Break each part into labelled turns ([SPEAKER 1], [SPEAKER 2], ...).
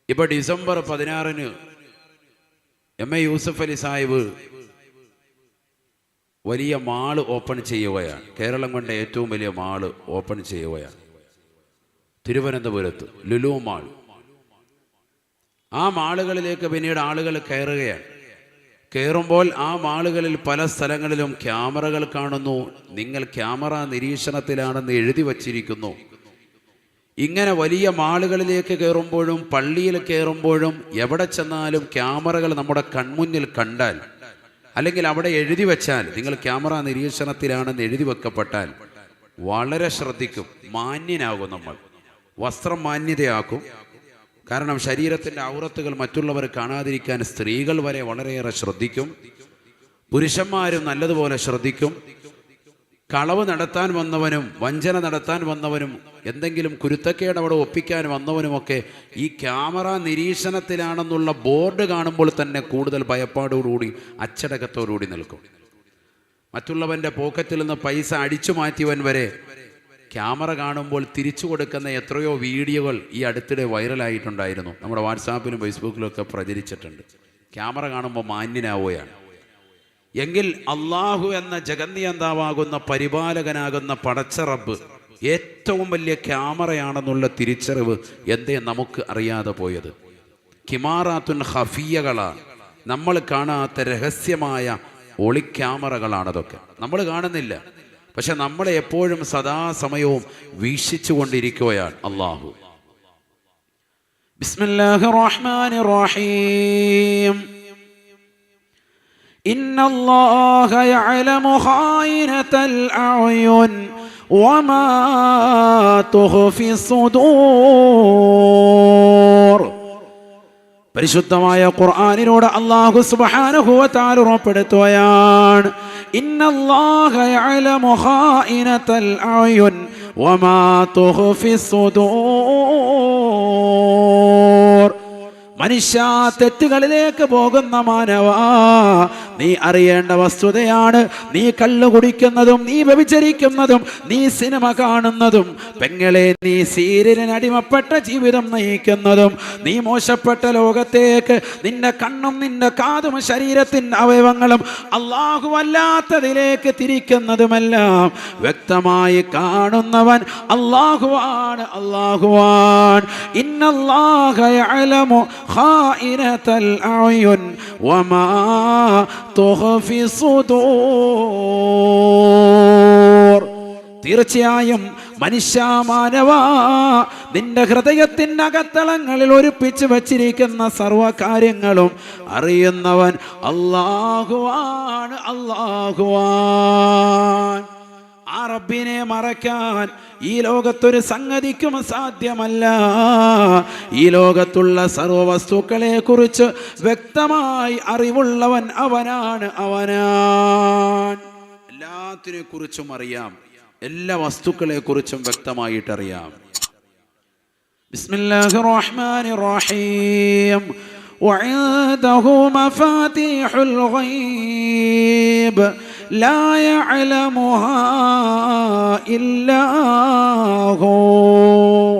[SPEAKER 1] ഇപ്പോൾ December 16 M A Yusuf Ali Sahib വലിയ mall open ചെയ്യുകയാണ്. കേരളം കണ്ട ഏറ്റവും വലിയ മാള് ഓപ്പൺ ചെയ്യുകയാണ് തിരുവനന്തപുരത്ത്, ലുലു മാൾ. ആ മാളുകളിലേക്ക് പിന്നീട് ആളുകൾ കയറുകയാണ്. കയറുമ്പോൾ ആ മാളുകളിൽ പല സ്ഥലങ്ങളിലും ക്യാമറകൾ കാണുന്നു. നിങ്ങൾ ക്യാമറ നിരീക്ഷണത്തിലാണെന്ന് എഴുതി വച്ചിരിക്കുന്നു. ഇങ്ങനെ വലിയ മാളുകളിലേക്ക് കയറുമ്പോഴും പള്ളിയിൽ കയറുമ്പോഴും എവിടെ ചെന്നാലും ക്യാമറകൾ നമ്മുടെ കൺമുന്നിൽ കണ്ടാൽ, അല്ലെങ്കിൽ അവിടെ എഴുതി വെച്ചാൽ, നിങ്ങൾ ക്യാമറ നിരീക്ഷണത്തിലാണെന്ന് എഴുതി വെക്കപ്പെട്ടാൽ വളരെ ശ്രദ്ധിക്കും. മാന്യനാകും, നമ്മൾ വസ്ത്രം മാന്യതയാക്കും. കാരണം ശരീരത്തിൻ്റെ ഔറത്തുകൾ മറ്റുള്ളവർ കാണാതിരിക്കാൻ സ്ത്രീകൾ വരെ വളരെയേറെ ശ്രദ്ധിക്കും. പുരുഷന്മാരും നല്ലതുപോലെ ശ്രദ്ധിക്കും. കളവ് നടത്താൻ വന്നവനും വഞ്ചന നടത്താൻ വന്നവനും എന്തെങ്കിലും കുരുത്തക്കേട് അവിടെ ഒപ്പിക്കാൻ വന്നവനുമൊക്കെ ഈ ക്യാമറ നിരീക്ഷണത്തിലാണെന്നുള്ള ബോർഡ് കാണുമ്പോൾ തന്നെ കൂടുതൽ ഭയപ്പാടോടുകൂടി അച്ചടക്കത്തോടുകൂടി നിൽക്കും. മറ്റുള്ളവൻ്റെ പോക്കറ്റിൽ നിന്ന് പൈസ അടിച്ചു മാറ്റിയവൻ വരെ ക്യാമറ കാണുമ്പോൾ തിരിച്ചു കൊടുക്കുന്ന എത്രയോ വീഡിയോകൾ ഈ അടുത്തിടെ വൈറലായിട്ടുണ്ടായിരുന്നു. നമ്മുടെ വാട്സാപ്പിലും ഫേസ്ബുക്കിലും ഒക്കെ പ്രചരിച്ചിട്ടുണ്ട്. ക്യാമറ കാണുമ്പോൾ മാന്യനാവുകയാണ്. എങ്കിൽ അള്ളാഹു എന്ന ജഗന്നിയന്താവാകുന്ന പരിപാലകനാകുന്ന പടച്ച റബ്ബ് ഏറ്റവും വലിയ ക്യാമറയാണെന്നുള്ള തിരിച്ചറിവ് എന്തേ നമുക്ക് അറിയാതെ പോയത്? കിമാറാത്തുൻ ഖഫിയകളാണ്, നമ്മൾ കാണാത്ത രഹസ്യമായ ഒളിക്യാമറകളാണതൊക്കെ. നമ്മൾ കാണുന്നില്ല, പക്ഷെ നമ്മളെ എപ്പോഴും സദാസമയവും വീക്ഷിച്ചു കൊണ്ടിരിക്കുകയാണ് അള്ളാഹു. ബിസ്മില്ലാഹിർ റഹ്മാനിർ റഹീം. ഇന്നല്ലാഹ യഅലമു ഖായിനതൽ അഅ്യുൻ വമാ തുഖ്ഫി സുദൂർ. പരിശുദ്ധമായ ഖുർആനിലൂടെ അല്ലാഹു സുബ്ഹാനഹു വ തആല ഉറപ്പെടുത്തുകയാണ്, ഇന്നല്ലാഹ യഅലമു ഖായിനതൽ അഅ്യുൻ വമാ തുഖ്ഫി സുദൂർ. മനുഷ്യ, തെറ്റുകളിലേക്ക് പോകുന്ന മാനവാ, നീ അറിയേണ്ട വസ്തുതയാണ്, നീ കള്ളു കുടിക്കുന്നതും നീ വ്യഭിചരിക്കുന്നതും നീ സിനിമ കാണുന്നതും, പെങ്ങളെ നീ സീരിയലിന് അടിമപ്പെട്ട ജീവിതം നയിക്കുന്നതും, നീ മോശപ്പെട്ട ലോകത്തേക്ക് നിന്റെ കണ്ണും നിന്റെ കാതും ശരീരത്തിൻ്റെ അവയവങ്ങളും അല്ലാഹു അല്ലാത്തതിലേക്ക് തിരിക്കുന്നതുമെല്ലാം വ്യക്തമായി കാണുന്നവൻ അല്ലാഹുവാണ്. അല്ലാഹുവാൻ. ഇന്നല്ലാഹ യഅലമു ഖായിനതൽ അഅ്യുൻ വമാ തുഖ്ഫി സുദൂർ. തീർച്ചയായും മനുഷ്യ, മാനവാ, നിന്റെ ഹൃദയത്തിൻ്റെ അകത്തളങ്ങളിൽ ഒളിപ്പിച്ചു വച്ചിരിക്കുന്ന സർവകാര്യങ്ങളും അറിയുന്നവൻ അല്ലാഹുവാണ്. അല്ലാഹുവാൻ. ആ റബ്ബിനെ മറക്കാൻ ഈ ലോകത്തൊരു സംഗതിക്കും സാധ്യമല്ല. ഈ ലോകത്തുള്ള സർവവസ്തുക്കളെ കുറിച്ച് വ്യക്തമായി അറിവുള്ളവൻ അവനാണ്. എല്ലാത്തിനെ കുറിച്ചും അറിയാം, എല്ലാ വസ്തുക്കളെ കുറിച്ചും വ്യക്തമായിട്ടറിയാം. ബിസ്മില്ലാഹിർ റഹ്മാനിർ റഹീം. وعنده مفاتيح الغيب لا يعلمها إلا هو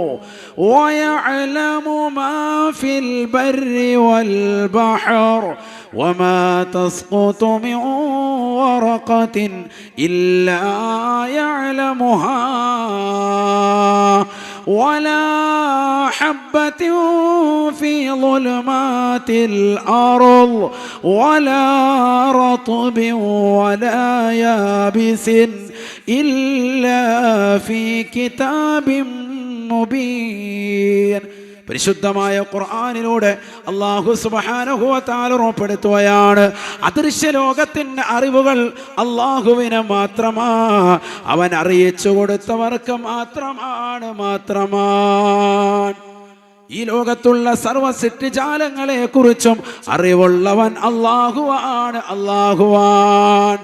[SPEAKER 1] ويعلم ما في البر والبحر وما تسقط من ورقة إلا يعلمها ولا حبة في ظلمات الأرض ولا رطب ولا يابس إلا في كتاب مبين. പരിശുദ്ധമായ ഖുർആനിലൂടെ അല്ലാഹു സുബ്ഹാനഹു വ തആല ഉറപ്പെടുത്തുകയാണ്, അദൃശ്യ ലോകത്തിൻ്റെ അറിവുകൾ അല്ലാഹുവിന് മാത്രമാണ്, അവൻ അറിയിച്ചു കൊടുത്തവർക്ക് മാത്രമാണ്. ഈ ലോകത്തുള്ള സർവ്വ സൃഷ്ടിജാലങ്ങളെ കുറിച്ചും അറിവുള്ളവൻ അല്ലാഹുവാണ്. അല്ലാഹുവാൻ.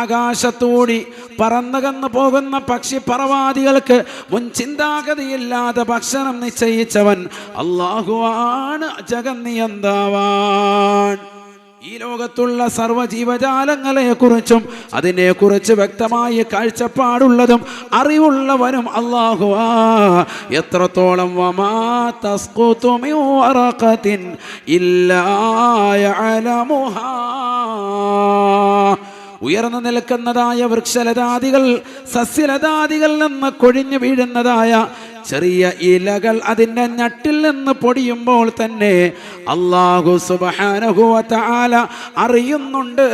[SPEAKER 1] ആകാശത്തൂടി പറന്നകന്നു പോകുന്ന പക്ഷി പറവാദികൾക്ക് മുൻ ചിന്താഗതിയില്ലാതെ ഭക്ഷണം നിശ്ചയിച്ചവൻ അല്ലാഹുവാണ്. ജഗന്നിയന്താവാൻ. ഈ ലോകത്തുള്ള സർവ്വജീവജാലങ്ങളെ കുറിച്ചും അതിനെക്കുറിച്ച് വ്യക്തമായ കാഴ്ചപ്പാടുള്ളതും അറിവുള്ളവനും അല്ലാഹുവാ. എത്രത്തോളം വമാ തസ്ഖുതു മിൻ വറഖത്തിൻ ഇല്ലാ യഅലമുഹാ, ഉയർന്നു നിൽക്കുന്നതായ വൃക്ഷലതാദികൾ സസ്യലതാദികൾ നിന്ന് കൊഴിഞ്ഞു വീഴുന്നതായ ചെറിയ ഇലകൾ അതിൻ്റെ ഞട്ടിൽ നിന്ന് പൊടിയുമ്പോൾ തന്നെ അല്ലാഹു സുബ്ഹാനഹു വ തആല അറിയുന്നുണ്ട്.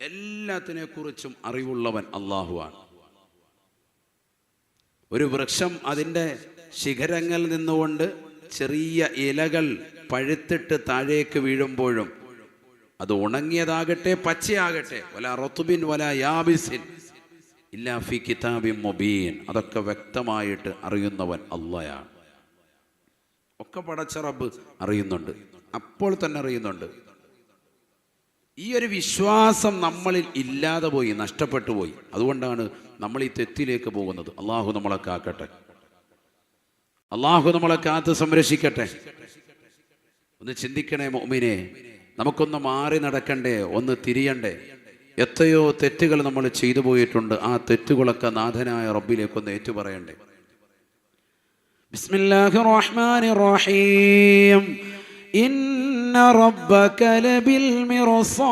[SPEAKER 1] എല്ലാത്തിനെ കുറിച്ചും അറിവുള്ളവൻ അല്ലാഹുവാണ്. ഒരു വൃക്ഷം അതിൻ്റെ ശിഖരങ്ങളിൽ നിന്നുകൊണ്ട് ചെറിയ ഇലകൾ പഴുത്തിട്ട് താഴേക്ക് വീഴുമ്പോഴും അത് ഉണങ്ങിയതാകട്ടെ പച്ചയാകട്ടെ, വലാ റത്ബിൻ വലാ യാബിസിൻ ഇല്ലാ ഫീ കിതാബിൻ മുബീൻ, അതൊക്കെ വ്യക്തമായിട്ട് അറിയുന്നവൻ അല്ലാഹയാണ്. ഒക്കെ പടച്ച റബ്ബ് അറിയുന്നുണ്ട്, അപ്പോൾ തന്നെ അറിയുന്നുണ്ട്. ഈ ഒരു വിശ്വാസം നമ്മളിൽ ഇല്ലാതെ പോയി, നഷ്ടപ്പെട്ടു പോയി. അതുകൊണ്ടാണ് നമ്മൾ ഈ തെറ്റിലേക്ക് പോകുന്നത്. അള്ളാഹു നമ്മളെ കാക്കട്ടെ, അള്ളാഹു നമ്മളെ കാത്ത് സംരക്ഷിക്കട്ടെ. ഒന്ന് ചിന്തിക്കണേ മുഅ്മിനേ, നമുക്കൊന്ന് മാറി നടക്കണ്ടേ, ഒന്ന് തിരിയണ്ടേ. എത്രയോ തെറ്റുകൾ നമ്മൾ ചെയ്തു പോയിട്ടുണ്ട്. ആ തെറ്റുകളൊക്കെ നാഥനായ റബ്ബിലേക്കൊന്ന് ഏറ്റുപറയണ്ടേ. ബിസ്മില്ലാഹിർ റഹ്മാനിർ റഹീം. ഇന്ന റബ്ബക ലബിൽ മിർസാദ്.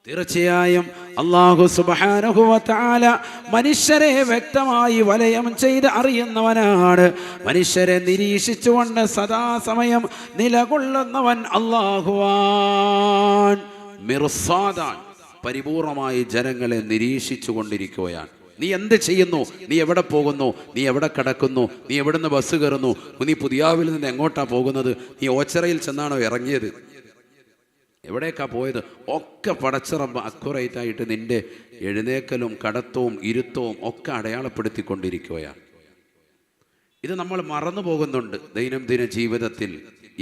[SPEAKER 1] തീർച്ചയായും അല്ലാഹു സുബ്ഹാനഹു വ തആല മനുഷ്യരെ വ്യക്തമായി വലയം ചെയ്ത് അറിയുന്നവനാണ്. മനുഷ്യരെ നിരീക്ഷിച്ചുകൊണ്ട് സദാസമയം നിലകൊള്ളുന്നവൻ അല്ലാഹുവാൻ. മിർസാദാൻ, പരിപൂർണമായി ജനങ്ങളെ നിരീക്ഷിച്ചു കൊണ്ടിരിക്കുകയാണ്. നീ എന്ത് ചെയ്യുന്നു, നീ എവിടെ പോകുന്നു, നീ എവിടെ കിടക്കുന്നു, നീ എവിടുന്ന് ബസ് കയറുന്നു, നീ പുതിയാവിൽ നിന്ന് എങ്ങോട്ടാ പോകുന്നത്, നീ ഓച്ചറയിൽ ചെന്നാണോ ഇറങ്ങിയത്, എവിടേക്കാ പോയത്, ഒക്കെ പടച്ച റബ്ബ് അക്യുറേറ്റ് ആയിട്ട് നിന്റെ എഴുന്നേക്കലും കടത്തവും ഇരുത്തവും ഒക്കെ അടയാളപ്പെടുത്തിക്കൊണ്ടിരിക്കുകയാണ്. ഇത് നമ്മൾ മറന്നു പോകുന്നുണ്ട് ദൈനംദിന ജീവിതത്തിൽ.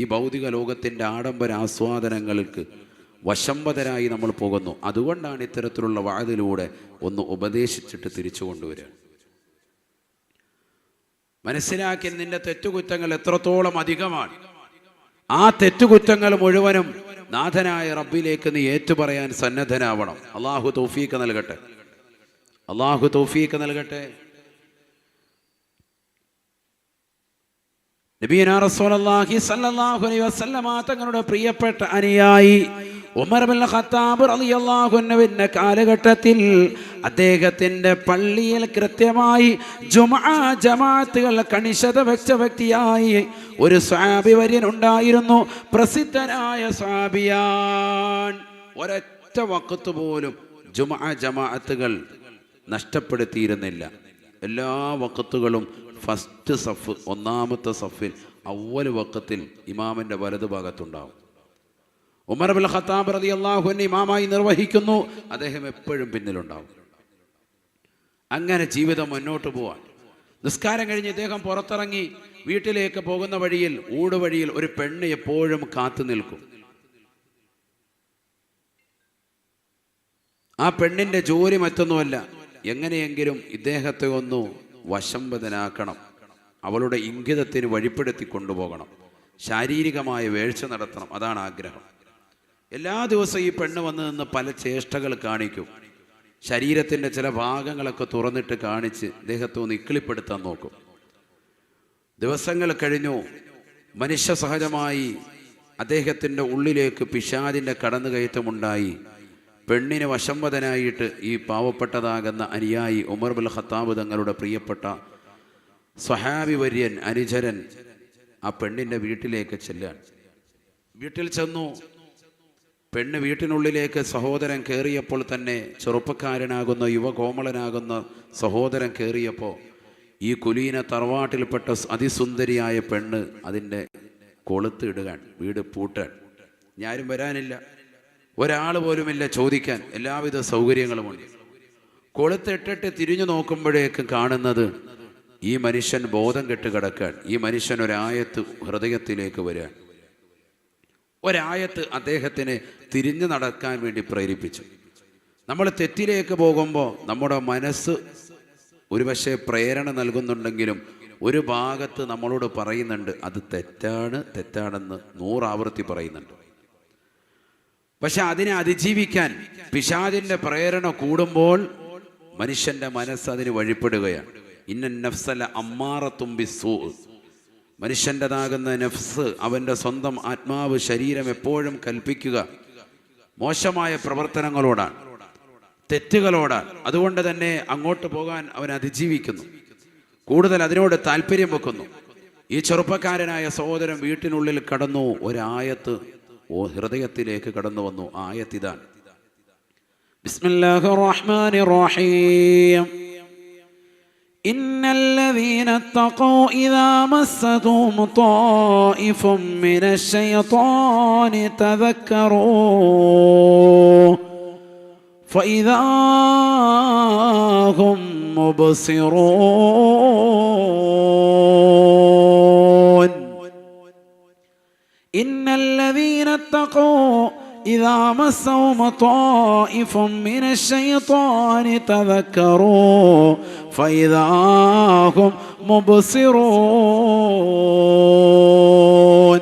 [SPEAKER 1] ഈ ഭൗതിക ലോകത്തിൻ്റെ ആഡംബര ആസ്വാദനങ്ങൾക്ക് വശംവദരായി നമ്മൾ പോകുന്നു. അതുകൊണ്ടാണ് ഇത്തരത്തിലുള്ള വഅദിലൂടെ ഒന്ന് ഉപദേശിച്ചിട്ട് തിരിച്ചു കൊണ്ടുവരിക. മനസ്സിലാക്കി നിന്റെ തെറ്റുകുറ്റങ്ങൾ എത്രത്തോളം അധികമാണ്. ആ തെറ്റുകുറ്റങ്ങൾ മുഴുവനും നാഥനായ റബ്ബിലേക്ക് നീ ഏറ്റുപറയാൻ സന്നദ്ധനാവണം. അല്ലാഹു തൗഫീഖ് നൽകട്ടെ, അല്ലാഹു തൗഫീഖ് നൽകട്ടെ. നബിയുനാ റസൂലുള്ളാഹി സ്വല്ലല്ലാഹു അലൈഹി വസല്ലമ തങ്ങളുടെ പ്രിയപ്പെട്ട അനുയായി ഉമർ ഇബ്നുൽ ഖത്താബ് റളിയല്ലാഹു അൻഹുവിന്റെ കാലഘട്ടത്തിൽ അദ്ദേഹത്തിന്റെ പള്ളിയിൽ കൃത്യമായി ജുമുഅ ജമാഅത്തുകൾ കണിശത വെച്ച വ്യക്തിയായി ഒരു സ്വഹാബി വര്യൻ ഉണ്ടായിരുന്നു. പ്രസിദ്ധനായ സ്വഹാബിയാൻ. ഒരൊറ്റ വഖത്ത് പോലും ജുമുഅ ജമാഅത്തുകൾ നഷ്ടപ്പെടുത്തിയിരുന്നില്ല. എല്ലാ വഖത്തുകളും ഫസ്റ്റ് സഫ്, ഒന്നാമത്തെ സഫിൽ അവ്വൽ വഖത്തിൽ ഇമാമിന്റെ വലതുഭാഗത്തുണ്ടാവും. ഉമർ ഇബ്നുൽ ഖത്താബ് റളിയല്ലാഹു അൻഹു ഇമാമായി നിർവഹിക്കുന്നു, അദ്ദേഹം എപ്പോഴും പിന്നിലുണ്ടാവും. അങ്ങനെ ജീവിതം മുന്നോട്ട് പോവാൻ. നിസ്കാരം കഴിഞ്ഞ് ഇദ്ദേഹം പുറത്തിറങ്ങി വീട്ടിലേക്ക് പോകുന്ന വഴിയിൽ, ഊടുവഴിയിൽ ഒരു പെണ്ണ് എപ്പോഴും കാത്തു നിൽക്കും. ആ പെണ്ണിന്റെ ജോലി മറ്റൊന്നുമല്ല, എങ്ങനെയെങ്കിലും ഇദ്ദേഹത്തെ ഒന്ന് വശംവദനാക്കണം, അവളുടെ ഇംഗിതത്തിന് വഴിപ്പെടുത്തി കൊണ്ടുപോകണം, ശാരീരികമായ വേഴ്ച നടത്തണം, അതാണ് ആഗ്രഹം. എല്ലാ ദിവസവും ഈ പെണ്ണ് വന്ന് നിന്ന് പല ചേഷ്ടകൾ കാണിക്കും. ശരീരത്തിൻ്റെ ചില ഭാഗങ്ങളൊക്കെ തുറന്നിട്ട് കാണിച്ച് ഇദ്ദേഹത്തെ ഒന്ന് ഇക്കിളിപ്പെടുത്താൻ നോക്കും. ദിവസങ്ങൾ കഴിഞ്ഞു. മനുഷ്യ സഹജമായി അദ്ദേഹത്തിൻ്റെ ഉള്ളിലേക്ക് പിശാചിൻ്റെ കടന്നുകയറ്റമുണ്ടായി. പെണ്ണിന് വശംവദനായിട്ട് ഈ പാവപ്പെട്ടതാകുന്ന അനുയായി ഉമർ ഇബ്നുൽ ഖത്താബ് തങ്ങളുടെ പ്രിയപ്പെട്ട സ്വഹാബി വര്യൻ അനുചരൻ ആ പെണ്ണിൻ്റെ വീട്ടിലേക്ക് ചെല്ലാൻ. വീട്ടിൽ ചെന്നു. പെണ്ണ് വീട്ടിനുള്ളിലേക്ക് സഹോദരൻ കയറിയപ്പോൾ തന്നെ, ചെറുപ്പക്കാരനാകുന്ന യുവകോമളനാകുന്ന സഹോദരൻ കയറിയപ്പോൾ ഈ കുലീന തറവാട്ടിൽപ്പെട്ട അതിസുന്ദരിയായ പെണ്ണ് അതിൻ്റെ കൊളുത്ത് ഇടുകയാണ്, വീട് പൂട്ടാൻ. ഞാനും വരാനില്ല, ഒരാൾ പോലുമില്ല ചോദിക്കാൻ, എല്ലാവിധ സൗകര്യങ്ങളുമുണ്ട്. കൊളുത്തിട്ടിട്ട് തിരിഞ്ഞു നോക്കുമ്പോഴേക്കും കാണുന്നത് ഈ മനുഷ്യൻ ബോധം കെട്ട് കിടക്കാൻ. ഈ മനുഷ്യൻ ഒരായത്ത് ഹൃദയത്തിലേക്ക് വരാൻ, ഒരായത്ത് അദ്ദേഹത്തിനെ തിരിഞ്ഞു നടക്കാൻ വേണ്ടി പ്രേരിപ്പിച്ചു. നമ്മൾ തെറ്റിലേക്ക് പോകുമ്പോൾ നമ്മുടെ മനസ്സ് ഒരുപക്ഷെ പ്രേരണ നൽകുന്നുണ്ടെങ്കിലും ഒരു ഭാഗത്ത് നമ്മളോട് പറയുന്നുണ്ട് അത് തെറ്റാണെന്ന് 100 ആവർത്തി പറയുന്നുണ്ട്. പക്ഷെ അതിനെ അതിജീവിക്കാൻ പിശാചിന്റെ പ്രേരണ കൂടുമ്പോൾ മനുഷ്യന്റെ മനസ്സ് അതിന് വഴിപ്പെടുകയാണ്. ഇന്ന നഫ്സല അമ്മാറത്തും ബിസ്സൂ, മനുഷ്യൻ്റെതാകുന്ന നഫ്സ്, അവൻ്റെ സ്വന്തം ആത്മാവ്, ശരീരം എപ്പോഴും കൽപ്പിക്കുക മോശമായ പ്രവർത്തനങ്ങളോടാണ്, തെറ്റുകളോടാണ്. അതുകൊണ്ട് തന്നെ അങ്ങോട്ട് പോകാൻ അവൻ അതിജീവിക്കുന്നു, കൂടുതൽ അതിനോട് താല്പര്യം വെക്കുന്നു. ഈ ചെറുപ്പക്കാരനായ സഹോദരൻ വീട്ടിനുള്ളിൽ കടന്നു, ഒരായത്ത് ഹൃദയത്തിലേക്ക് കടന്നു വന്നു. ആയത്തിതാണ്, ബിസ്മില്ലാഹിർ റഹ്മാനിർ റഹീം. ഇന്നല്ലദീന തഖൂ ഇദാ മസ്സതുഹും ത്വായിഫും മിനശ് ശൈത്വാനി തദക്കറൂ ഫഇദാ ഹും മുബ്സിറൂൻ. ഇന്നല്ലദീന തഖൂ ഇദാ മസ്സഹും ത്വായിഫും മിനശ് ശൈത്വാനി തദക്കറൂ ഫഇദാ ഹും മുബ്സിറൂൻ.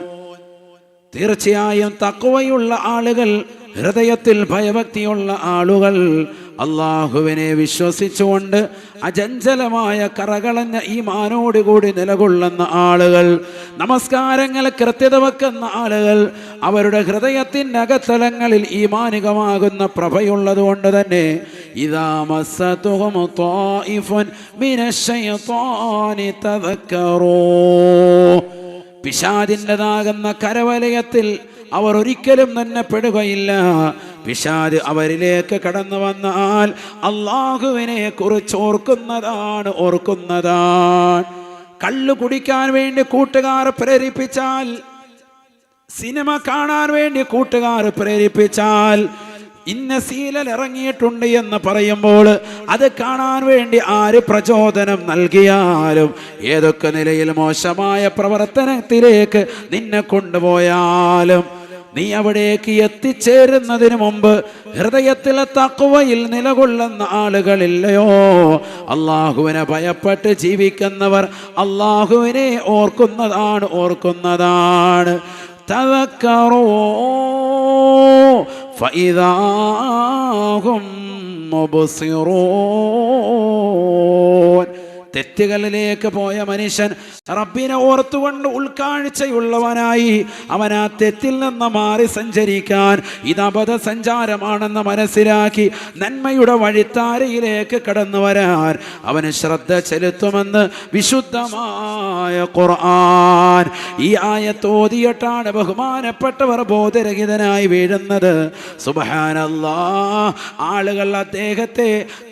[SPEAKER 1] തീർച്ചയായും തഖ്വയുള്ള ആളുകൾ, ഹൃദയത്തിൽ ഭയഭക്തിയുള്ള ആളുകൾ, അള്ളാഹുവിനെ വിശ്വസിച്ചുകൊണ്ട് അചഞ്ചലമായ കറകളഞ്ഞ ഈമാനോടുകൂടി നിലകൊള്ളുന്ന ആളുകൾ, നമസ്കാരങ്ങൾ കൃത്യത വെക്കുന്ന ആളുകൾ, അവരുടെ ഹൃദയത്തിൻ്റെ അകത്തലങ്ങളിൽ ഈമാനികമാകുന്ന പ്രഭയുള്ളത് കൊണ്ട് തന്നെ ഇദാ മസ്സതുഹും ത്വായിഫുൻ മിനശ് ശൈത്വാനി തദക്കറൂ, പിശാചിൻ്റെതാകുന്ന കരവലയത്തിൽ അവർ ഒരിക്കലും തന്നെ പെടുകയില്ല. പിശാച് അവരിലേക്ക് കടന്നു വന്നാൽ അള്ളാഹുവിനെ കുറിച്ച് ഓർക്കുന്നതാണ്. കള്ളു കുടിക്കാൻ വേണ്ടി കൂട്ടുകാർ പ്രേരിപ്പിച്ചാൽ, സിനിമ കാണാൻ വേണ്ടി കൂട്ടുകാർ പ്രേരിപ്പിച്ചാൽ, ഇന്ന സീരിയൽ ഇറങ്ങിയിട്ടുണ്ട് എന്ന് പറയുമ്പോൾ അത് കാണാൻ വേണ്ടി ആര് പ്രചോദനം നൽകിയാലും, ഏതൊക്കെ നിലയിൽ മോശമായ പ്രവർത്തനത്തിലേക്ക് നിന്നെ കൊണ്ടുപോയാലും, നീ അവിടേക്ക് എത്തിച്ചേരുന്നതിന് മുമ്പ് ഹൃദയത്തിലെ തഖ്വയിൽ നിലകൊള്ളുന്ന ആളുകളില്ലയോ, അള്ളാഹുവിനെ ഭയപ്പെട്ട് ജീവിക്കുന്നവർ അള്ളാഹുവിനെ ഓർക്കുന്നതാണ്. തദക്കറൂ ഫഇദാ ഹും മുബ്സിറൂൻ. തെറ്റുകളിലേക്ക് പോയ മനുഷ്യൻ റബ്ബിനെ ഓർത്തുകൊണ്ട് ഉൾക്കാഴ്ചയുള്ളവനായി അവൻ ആ തെറ്റിൽ നിന്ന് മാറി സഞ്ചരിക്കാൻ, ഇത് അബദ്ധ സഞ്ചാരമാണെന്ന് മനസ്സിലാക്കി നന്മയുടെ വഴിത്താരയിലേക്ക് കടന്നു വരാൻ അവന് ശ്രദ്ധ ചെലുത്തുമെന്ന് വിശുദ്ധമായ ഖുർആൻ. ഈ ആയത്ത് ഓതിയിട്ടാണ് ബഹുമാനപ്പെട്ടവർ ബോധരഹിതനായി വീഴുന്നത്. സുബ്ഹാനല്ലാഹ്, ആളുകൾ അദ്ദേഹത്തെ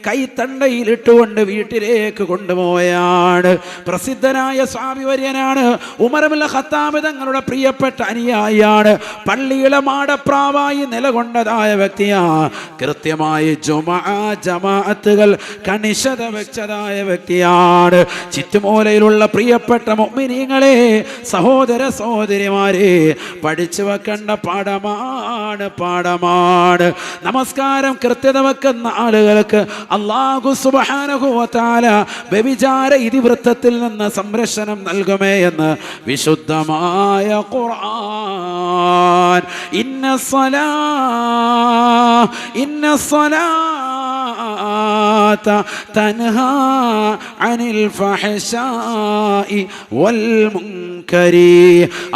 [SPEAKER 1] കൈത്തണ്ടയിലിട്ടുകൊണ്ട് വീട്ടിലേക്ക് കൊണ്ടുപോയാണ്. പ്രസിദ്ധനായ സ്വാമിവര്യനാണ്, ഉമർ ഇബ്നുൽ ഖത്താബ് തങ്ങളുടെ പ്രിയപ്പെട്ട അനുയായിയാണ്, പള്ളിയിലെ മാടപ്രാവായി നിലകൊണ്ടതായ വ്യക്തിയാണ്, കൃത്യമായി ജമാഅത്തുകൾ കണിശത വെച്ചതായ വ്യക്തിയാണ്. ചുറ്റുമൂലയിലുള്ള പ്രിയപ്പെട്ട മുഅ്മിനീങ്ങളെ, സഹോദര സഹോദരിമാരെ, പഠിച്ചു വെക്കേണ്ട പാഠമാണ്. നമസ്കാരം കൃത്യത വെക്കുന്ന ആളുകൾക്ക് അല്ലാഹു സുബ്ഹാനഹു വ തആല വ്യഭിചാര ഇതിവൃത്തത്തിൽ നിന്ന് സംരക്ഷണം നൽകുമേ എന്ന് വിശുദ്ധമായ ഖുർആൻ. ഇന്ന സ്വലാത്ത തൻഹാ അനിൽ ഫഹ്ശാഇ വൽ മുൻകരി.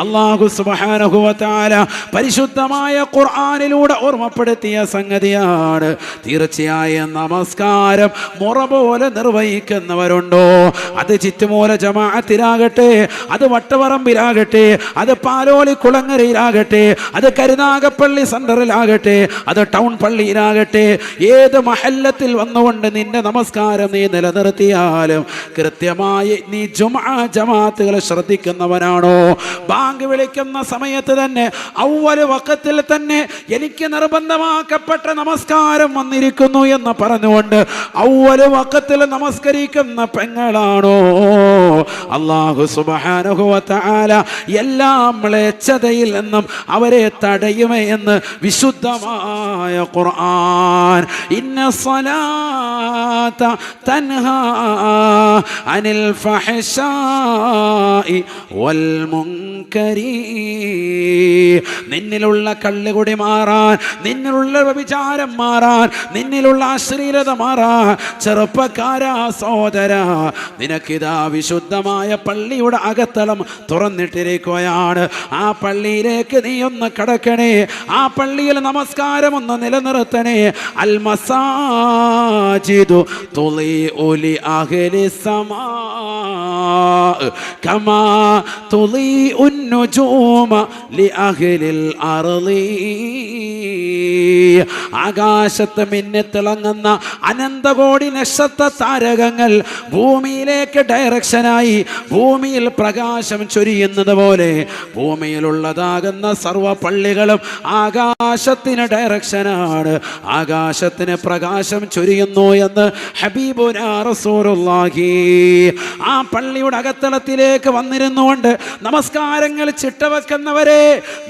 [SPEAKER 1] അല്ലാഹു സുബ്ഹാനഹു വ തആല പരിശുദ്ധമായ ഖുർആനിലൂടെ ഓർമ്മപ്പെടുത്തിയ സംഗതിയാണ്. തീർച്ചയായും നമസ്കാരം മുറ പോലെ നിർവഹിക്കുന്നവരുണ്ടോ, അത് ചുറ്റുമൂല ജമാഅത്തിലാകട്ടെ, അത് വട്ടവറമ്പിലാകട്ടെ, അത് പാലോളി കുളങ്ങരയിലാകട്ടെ, അത് കരുനാഗപ്പള്ളി സെന്ററിലാകട്ടെ, അത് ടൗൺ പള്ളിയിലാകട്ടെ, ഏത് മഹല്ലത്തിൽ വന്നുകൊണ്ട് നിന്റെ നമസ്കാരം നീ നിലനിർത്തിയാലും കൃത്യമായി നീ ജമാഅത്തുകളെ ശ്രദ്ധിക്കുന്നവനാണോ? ബാങ്ക് വിളിക്കുന്ന സമയത്ത് തന്നെ അവ്വൽ വഖത്തിൽ തന്നെ എനിക്ക് നിർബന്ധമാക്കപ്പെട്ട നമസ്കാരം വന്നിരിക്കുന്നു എന്ന് പറഞ്ഞുകൊണ്ട് അവ്വൽ വഖത്തിൽ നമസ്കരിക്കുന്ന പെങ്ങളാണോ? അല്ലാഹു സുബ്ഹാനഹു വ തആല എല്ലാ മ്ലേച്ഛതയിൽ നിന്നും അവരെ തടയുമെന്ന് വിശുദ്ധമായ ഖുർആൻ. ഇന്ന സ്വലാത്ത തൻഹാ അനിൽ ഫഹ്ശാഇ വൽ മുൻകരി. നിന്നിലുള്ള കള്ളുകുടി മാറാൻ, നിന്നിലുള്ള വ്യഭിചാരം മാറാൻ, നിന്നിലുള്ള അശ്ലീലത മാറാൻ, ചെറുപ്പക്കാരാ സഹോദരാ, നിനക്കിതാ വിശുദ്ധമായ പള്ളിയുടെ അകത്തളം തുറന്നിട്ടിരിക്കുകയാണ്. ആ പള്ളിയിലേക്ക് നീ ഒന്ന് കടക്കണേ, ആ പള്ളിയിൽ നമസ്കാരം ഒന്ന് നിലനിർത്തണേ. അൽ മസാജിദു തുളിഉ ലി അഹ്ലി സമാ കമാ തുളിഉ നുജൂമ ലി അഹ്ലിൽ അർളി. ആകാശത്ത് മിന്നിത്തിളങ്ങുന്ന അനന്തകോടി നക്ഷത്ര താരകങ്ങൾ ഭൂമിയിലേക്ക് ഡയറക്ഷനായി ഭൂമിയിൽ പ്രകാശം ചൊരിയുന്നത് പോലെ ഭൂമിയിലുള്ളതാകുന്ന സർവ പള്ളികളും ആകാശത്തിന് ഡയറക്ഷനാണ്, ആകാശത്തിന് പ്രകാശം ചൊരിയുന്നു എന്ന് ഹബീബുനാ റസൂലുള്ളാഹി. ആ പള്ളിയുടെ അകത്തളത്തിലേക്ക് വന്നിരുന്നുകൊണ്ട് നമസ്കാരങ്ങൾ ചിട്ടവെക്കുന്നവരെ,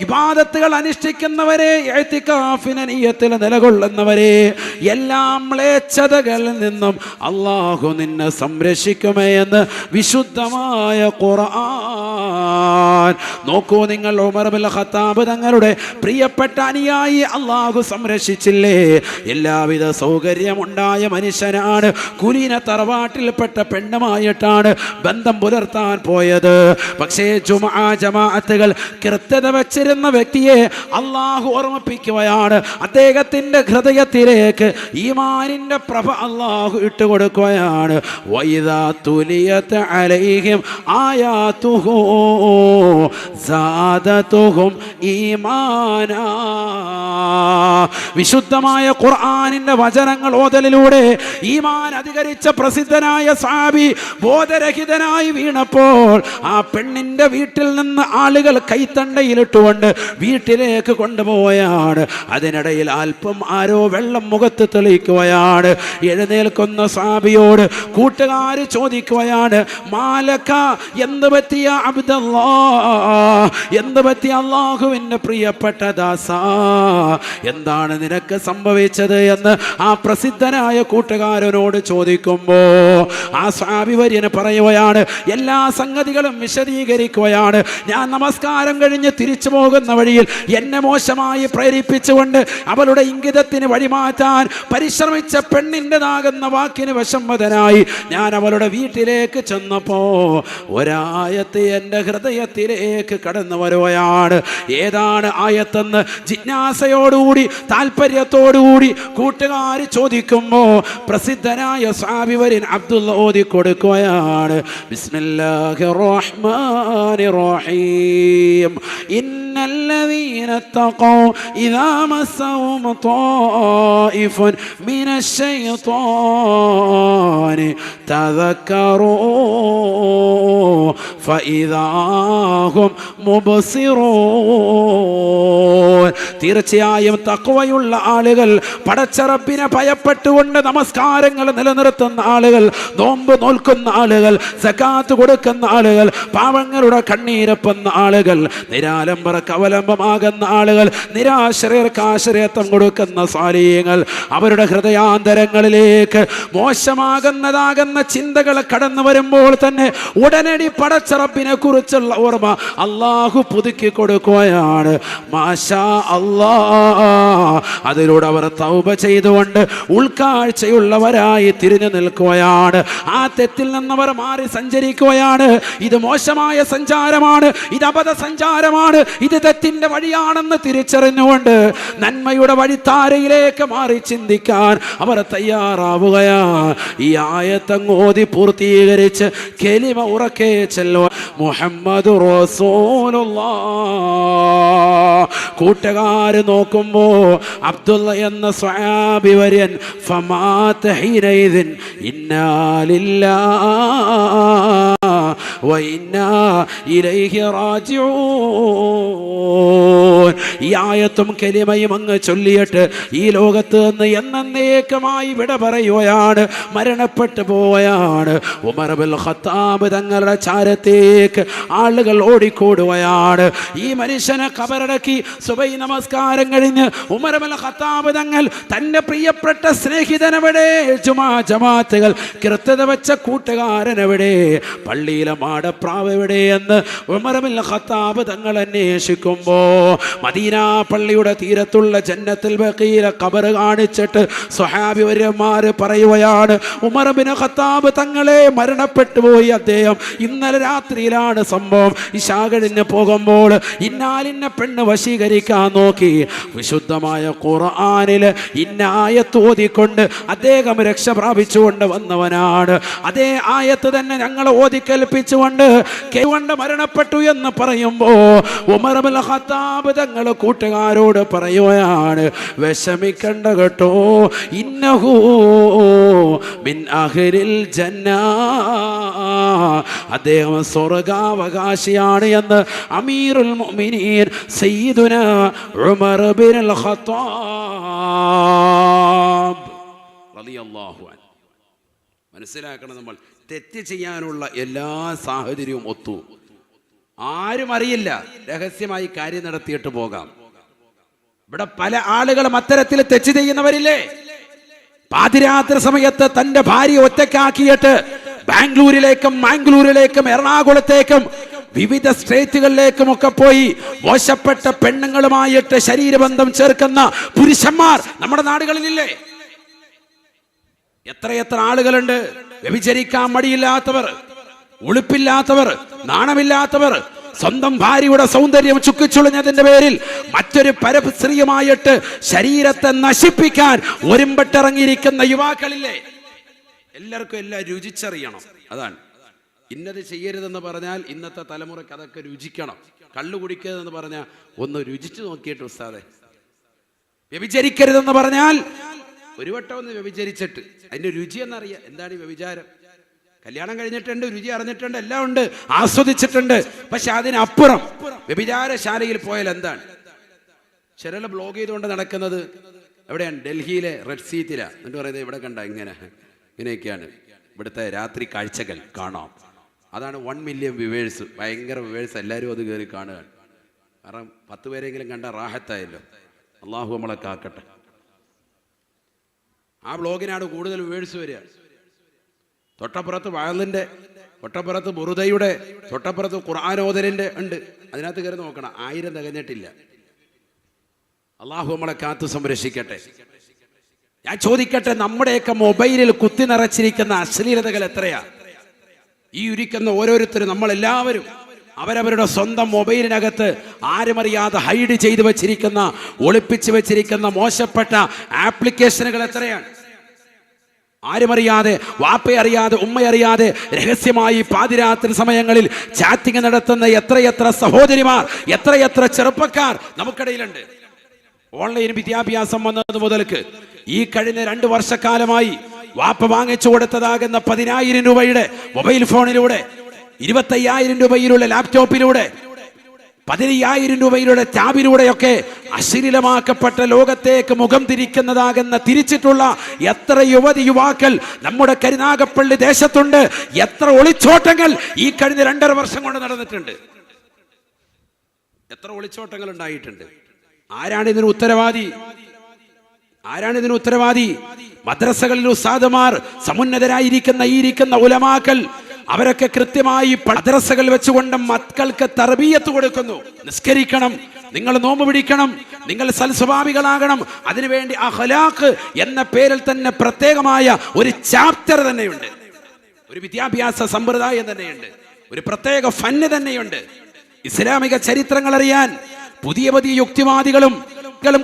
[SPEAKER 1] ഇബാദത്തുകൾ അനുഷ്ഠിക്കുന്നവരെ, ഇഅ്തികാഫിനെ നിയ്യത്തിൽ നിലകൊള്ളുന്നവരെ, എല്ലാ മ്ലേച്ഛതകളിൽ നിന്നും അല്ലാഹു നിന്നെ സംരക്ഷിക്കുമേ എന്ന് വിശുദ്ധമായ ഖുർആൻ. നോക്കൂ നിങ്ങൾ, ഉമർ ഇബ്നുൽ ഖത്താബ് തങ്ങളുടെ പ്രിയപ്പെട്ട അനുയായി അല്ലാഹു സംരക്ഷിച്ചില്ലേ? എല്ലാവിധ സൗകര്യമുണ്ടായ മനുഷ്യനാണ്. കുലീന തറവാട്ടിൽപ്പെട്ട പെണ്ണുമായിട്ടാണ് ബന്ധം പുലർത്താൻ പോയത്. പക്ഷേ ജുമുഅ ജമാഅത്തുകൾ കൃത്യത വെച്ചിരുന്ന വ്യക്തിയെ അല്ലാഹു ഓർമ്മിപ്പിക്കുകയാണ്. അദ്ദേഹത്തിന്റെ ഹൃദയത്തിലേക്ക് ഈമാനിന്റെ പ്രഭ അല്ലാഹു ഇട്ടുകൊടുക്കുകയാണ്. വഇദാ തുലിയത് അലൈഹിം ആയാതുഹു സാദതുഹും ഈമാനാ. വിശുദ്ധമായ ഖുർആനിന്റെ വചനങ്ങൾ ഓതലിലൂടെ ഈമാൻ അധികരിച്ച പ്രസിദ്ധനായ സഹാബി ബോധരഹിതനായി വീണപ്പോൾ ആ പെണ്ണിന്റെ വീട്ടിൽ നിന്ന് ആളുകൾ കൈത്തണ്ടയിലിട്ടുകൊണ്ട് വീട്ടിലേക്ക് കൊണ്ടുപോവുകയാണ്. അതിനിടയിൽ അല്പം ആരോ വെള്ളം മുഖത്ത് തെളിയിക്കുകയാണ്. എഴുന്നേൽക്കുന്ന സഹാബിയോട് കൂട്ടുകാർ ചോദിക്കുകയാണ്, മാലക, എന്ത് പറ്റിയ അബ്ദല്ലാഹ്, എന്ത് പറ്റിയ അല്ലാഹുവിന്റെ പ്രിയപ്പെട്ട ദാസ, എന്താണ് നിനക്ക് സംഭവിച്ചത് എന്ന് ആ പ്രസിദ്ധനായ കൂട്ടുകാരനോട് ചോദിക്കുമ്പോ ആ സഹാബി വര്യന് പറയുകയാണ്, എല്ലാ സംഗതികളും വിശദീകരിക്കുകയാണ്. ഞാൻ നമസ്കാരം കഴിഞ്ഞ് തിരിച്ചു പോകുന്ന വഴിയിൽ എന്നെ മോശമായി പ്രേരിപ്പിച്ചുകൊണ്ട് അവളുടെ ഇംഗിതത്തിന് വഴിമാറ്റാൻ പരിശ്രമിച്ച പെണ്ണിൻ്റെതാകുന്ന വാക്കിന് വശംവദനായി ഞാൻ അവളുടെ വീട്ടിലേക്ക് ചെന്നപ്പോ ഒരായത്ത് എൻ്റെ ഹൃദയത്തിലേക്ക് കടന്നു വരുകയാണ്. ഏതാണ് ആയത്തെന്ന് ജിജ്ഞാസയോടുകൂടി താല്പര്യത്തോടുകൂടി കൂട്ടുകാർ ചോദിക്കുമ്പോ പ്രസിദ്ധനായ സഹാബി വര്യൻ അബ്ദുള്ള ഓതി കൊടുക്കുകയാണ്. ബിസ്മില്ലാഹിർ റഹ്മാനിർ റഹീം. ഇന്നല്ലദീന തഖൗ ഇദാ മസ്സഹും ത്വായിഫുൻ മിനശ് ശൈത്വാനി തദക്കറൂ ഫഇദാ ഹും മുബ്സിറൂൻ. തീർച്ചയായും തഖ്വയുള്ള ആളുകൾ, പടച്ച റബ്ബിനെ ഭയപ്പെട്ടുകൊണ്ട് നമസ്കാരങ്ങൾ നിലനിർത്തുന്ന ആളുകൾ, നോമ്പ് നോൽക്കുന്ന ആളുകൾ, സകാത്ത് കൊടുക്കുന്ന ആളുകൾ, പാവങ്ങളുടെ കണ്ണീരപ്പുന്ന ആളുകൾ, നിരാലംബർക്ക് അവലംബമാകുന്ന ആളുകൾ, നിരാശ്രയർക്ക് ആശ്രയത്വം കൊടുക്കുന്ന സാലിഹ്യങ്ങൾ, അവരുടെ ഹൃദയാന്തരങ്ങളിലേക്ക് മോശമാകുന്നതാകുന്ന ചിന്തകൾ കടന്നു വരുമ്പോൾ തന്നെ ഉടനടി പടച്ച റബ്ബിനെ കുറിച്ചുള്ള ഓർമ്മ അല്ലാഹു പുതുക്കി കൊടുക്കുകയാണ്. മാഷാ അല്ലാഹ്. അതിലൂടെ അവർ തൗബ ചെയ്തുകൊണ്ട് ഉൾക്കാഴ്ചയുള്ളവരായി തിരിഞ്ഞു നിൽക്കുകയാണ്. ആ തെറ്റിൽ നിന്നവർ മാറി സഞ്ചരിക്കുകയാണ്. ഇത് മോശമായ സഞ്ചാരമാണ്, ഇത് അബദ്ധ സഞ്ചാരമാണ്, ഇത് തെറ്റിന്റെ വഴിയാണെന്ന് തിരിച്ചറിഞ്ഞുകൊണ്ട് നന്മയുടെ വഴിത്താരയിലേക്ക് മാറി ചിന്തിക്കാൻ അവർ തയ്യാറാവുകയാണ്. ഈ ആയത്തങ്ങ് ഓതി പൂർത്തീകരിച്ച് കലിമ ഉറക്കെ ചെല്ലുക, മുഹമ്മദു റസൂലുള്ളാഹ്. കൂട്ടുകാര് നോക്കുമ്പോ അബ്ദുള്ള എന്ന സ്വഹാബി വര്യൻ ഫമാത ഹീനൈദിൻ ഇന്നാ ലില്ലാഹ് വഇന്നാ ഇലൈഹി റാജിഊൻ. ഈ ആയത്തും കലിമയും അങ്ങ് ചൊല്ലിയിട്ട് ഈ ലോകത്ത് നിന്ന് എന്നേക്കമായി വിട പറയുകയാണ്, മരണപ്പെട്ടു പോവുകയാണ്. ഉമർ ഇബ്നുൽ ഖത്താബ് തങ്ങളുടെ ചാരത്തേക്ക് ആളുകൾ ഓടിക്കൂടുകയാണ്. ഈ മനുഷ്യനെ ഖബറടക്കി സുബഹി നമസ്കാരം കഴിഞ്ഞ് ഉമർ ഇബ്നുൽ ഖത്താബ് തങ്ങൾ തന്റെ പ്രിയപ്പെട്ട സ്നേഹിതനെവിടെ, ജമാഅത്തുകൾ കൃത്യത വെച്ച കൂട്ടുകാരനെവിടെ, പള്ളിയിലെ മാടപ്രാവ് എവിടെയെന്ന് ഉമർ ഇബ്നുൽ ഖത്താബ് തങ്ങൾ അന്വേഷിക്കുമ്പോ മദീന പള്ളിയുടെ തീരത്തുള്ള ജന്നത്തുൽ ബഖീല ഖബർ കാണിച്ചിട്ട് സ്വഹാബിവര്യന്മാര് പറയുകയാണ്, ഉമർ ഇബ്നുൽ ഖത്താബ് തങ്ങളെ മരണപ്പെട്ടു പോയി അദ്ദേഹം ഇന്നലെ രാത്രിയിലാണ് സംഭവം. ഇശാ കഴിഞ്ഞ് പോകുമ്പോൾ ഇന്നാലിന്ന പെണ്ണ് വശീകരിക്കാൻ നോക്കി. വിശുദ്ധമായ ഖുർആനില് ഇന്ന ആയത്ത് ഓതിക്കൊണ്ട് അദ്ദേഹം രക്ഷ പ്രാപിച്ചുകൊണ്ട് വന്നവനാണ്. അതേ ആയത്ത് തന്നെ ഞങ്ങളെ ഓതിക്കേൽപ്പിച്ചുകൊണ്ട് മരണപ്പെട്ടു എന്ന് പറയുമ്പോ ഉമർ ഇബ്നുൽ ഖത്താബ് തങ്ങൾ കൂട്ടുകാരോട് പറയുകയാണ്, വിഷമിക്കണ്ട കേട്ടോ, ഇന്നഹു മിൻ അഹ്ലിൽ ജന്ന, അദ്ദേഹം സ്വർഗാവകാശിയാണ് എന്ന് അമീറുൽ മുഅ്മിനീൻ സയ്യിദുനാ ഉമർ ഇബ്നുൽ ഖത്താബ് റളിയല്ലാഹു അൻഹു. മനസ്സിലാക്കണം, നമ്മൾ തെറ്റ് ചെയ്യാനുള്ള എല്ലാ സാഹചര്യവും ഒത്തു. ആരും അറിയില്ല, രഹസ്യമായി കാര്യം നടത്തിയിട്ട് പോകാം. ഇവിടെ പല ആളുകളും അത്തരത്തിൽ തെറ്റ് ചെയ്യുന്നവരില്ലേ? പാതിരാത്രി സമയത്ത് തന്റെ ഭാര്യ ഒറ്റയ്ക്കാക്കിയിട്ട് ബാംഗ്ലൂരിലേക്കും മാംഗ്ലൂരിലേക്കും എറണാകുളത്തേക്കും വിവിധ സ്റ്റേറ്റുകളിലേക്കും ഒക്കെ പോയി മോശപ്പെട്ട പെണ്ണുങ്ങളുമായിട്ട് ശരീരബന്ധം ചേർക്കുന്ന പുരുഷന്മാർ നമ്മുടെ നാടുകളിലില്ലേ? എത്രയെത്ര ആളുകളുണ്ട് വ്യഭിചരിക്കാൻ മടിയില്ലാത്തവർ, ഉളുപ്പില്ലാത്തവർ, നാണമില്ലാത്തവർ, സ്വന്തം ഭാര്യയുടെ സൗന്ദര്യം ചുക്കിച്ചുളിഞ്ഞതിന്റെ പേരിൽ മറ്റൊരു പരസ്ത്രീയുമായിട്ട് ശരീരത്തെ നശിപ്പിക്കാൻ ഒരുമ്പെട്ടിറങ്ങിയിരിക്കുന്ന യുവാക്കളില്ലേ? എല്ലാവർക്കും എല്ലാം രുചിച്ചറിയണം. അതാണ് ഇന്നത് ചെയ്യരുതെന്ന് പറഞ്ഞാൽ ഇന്നത്തെ തലമുറയ്ക്ക് അതൊക്കെ രുചിക്കണം. കള്ളു കുടിക്കരുതെന്ന് പറഞ്ഞാൽ ഒന്ന് രുചിച്ചു നോക്കിയിട്ട് ഉസ്താദെ. വ്യഭിചരിക്കരുതെന്ന് പറഞ്ഞാൽ ഒരു വട്ടം ഒന്ന് വ്യഭിചരിച്ചിട്ട് അതിന്റെ രുചി എന്നറിയാം. എന്താണ് ഈ വ്യഭിചാരം? കല്യാണം കഴിഞ്ഞിട്ടുണ്ട്, രുചി അറിഞ്ഞിട്ടുണ്ട്, എല്ലാം ഉണ്ട്, ആസ്വദിച്ചിട്ടുണ്ട്. പക്ഷെ അതിനപ്പുറം വ്യഭിചാരശാലയിൽ പോയാൽ എന്താണ്? ചില ബ്ലോഗ് ചെയ്തുകൊണ്ട് നടക്കുന്നത് എവിടെയാണ്? ഡൽഹിയിലെ റെഡ് സീറ്റിലാണ്. എന്നിട്ട് പറയുന്നത് ഇവിടെ കണ്ട ഇങ്ങനെയൊക്കെയാണ് ഇവിടുത്തെ രാത്രി കാഴ്ചകൾ കാണാം. അതാണ് 1 മില്യൺ വ്യൂവേഴ്സ്, ഭയങ്കര വ്യൂവേഴ്സ്, എല്ലാവരും അത് കയറി കാണുകയാണ്. കാരണം 10 പേരെങ്കിലും കണ്ട റാഹത്തായല്ലോ. അള്ളാഹു നമ്മളെ കാക്കട്ടെ. ആ ബ്ലോഗിനാണ് കൂടുതൽ വ്യൂവേഴ്സ് വരിക. തൊട്ടപ്പുറത്ത് വാളിൻ്റെ, തൊട്ടപ്പുറത്ത് ബുറുദയുടെ, തൊട്ടപ്പുറത്ത് ഖുർആനോദലിൻ്റെ ഉണ്ട്. അതിനകത്ത് കയറി നോക്കണം, 1000 തികഞ്ഞിട്ടില്ല. അള്ളാഹു നമ്മളെ കാത്തു സംരക്ഷിക്കട്ടെ. ഞാൻ ചോദിക്കട്ടെ, നമ്മുടെയൊക്കെ മൊബൈലിൽ കുത്തി നിറച്ചിരിക്കുന്ന അശ്ലീലതകൾ എത്രയാ? ഈ ഇരിക്കുന്ന ഓരോരുത്തരും, നമ്മളെല്ലാവരും അവരവരുടെ സ്വന്തം മൊബൈലിനകത്ത് ആരുമറിയാതെ ഹൈഡ് ചെയ്തു വെച്ചിരിക്കുന്ന, ഒളിപ്പിച്ചു വെച്ചിരിക്കുന്ന മോശപ്പെട്ട ആപ്ലിക്കേഷനുകൾ എത്രയാണ്? ആരുമറിയാതെ, വാപ്പയറിയാതെ, ഉമ്മയറിയാതെ രഹസ്യമായി പാതിരാത്രി സമയങ്ങളിൽ ചാറ്റിംഗ് നടത്തുന്ന എത്രയെത്ര സഹോദരിമാർ, എത്രയെത്ര ചെറുപ്പക്കാർ നമുക്കിടയിലുണ്ട്. ഓൺലൈൻ വിദ്യാഭ്യാസം വന്നത് മുതൽക്ക് ഈ കഴിഞ്ഞ 2 വർഷക്കാലമായി വാപ്പ വാങ്ങിച്ചു കൊടുത്തതാകുന്ന 10,000 രൂപയുടെ മൊബൈൽ ഫോണിലൂടെ, 25,000 രൂപയിലുള്ള ലാപ്ടോപ്പിലൂടെ, 15,000 രൂപയിലൂടെ ടാബിലൂടെയൊക്കെ അശ്ലീലമാക്കപ്പെട്ട ലോകത്തേക്ക് മുഖം തിരിക്കുന്നതാകുന്ന തിരിച്ചിട്ടുള്ള എത്ര യുവതി യുവാക്കൾ നമ്മുടെ കരുനാഗപ്പള്ളി ദേശത്തുണ്ട്. എത്ര ഒളിച്ചോട്ടങ്ങൾ ഈ കഴിഞ്ഞ 2.5 വർഷം കൊണ്ട് നടന്നിട്ടുണ്ട്. എത്ര ഒളിച്ചോട്ടങ്ങൾ ഉണ്ടായിട്ടുണ്ട്. ആരാണിതിന് ഉത്തരവാദി? ആരാണിതിന് ഉത്തരവാദി? മദ്രസകളിൽ ഉസ്താദുമാർ, സമുന്നതരായിരിക്കുന്ന ഈ ഇരിക്കുന്ന ഉലമാക്കൾ, അവരൊക്കെ കൃത്യമായി മദ്രസകൾ വെച്ചുകൊണ്ട് മക്കൾക്ക് തർബിയത്ത് കൊടുക്കുന്നു. നിസ്കരിക്കണം, നിങ്ങൾ നോമ്പ് പിടിക്കണം, നിങ്ങൾ സൽസ്വഭാവികളാകണം. അതിനുവേണ്ടി അഖ്ലാഖ് എന്ന പേരിൽ തന്നെ പ്രത്യേകമായ ഒരു ചാപ്റ്റർ തന്നെയുണ്ട്, ഒരു വിദ്യാഭ്യാസ സമ്പ്രദായം തന്നെയുണ്ട്, ഒരു പ്രത്യേക ഫന്ന് തന്നെയുണ്ട്. ഇസ്ലാമിക ചരിത്രങ്ങൾ അറിയാൻ പുതിയ പുതിയ യുക്തിവാദികളും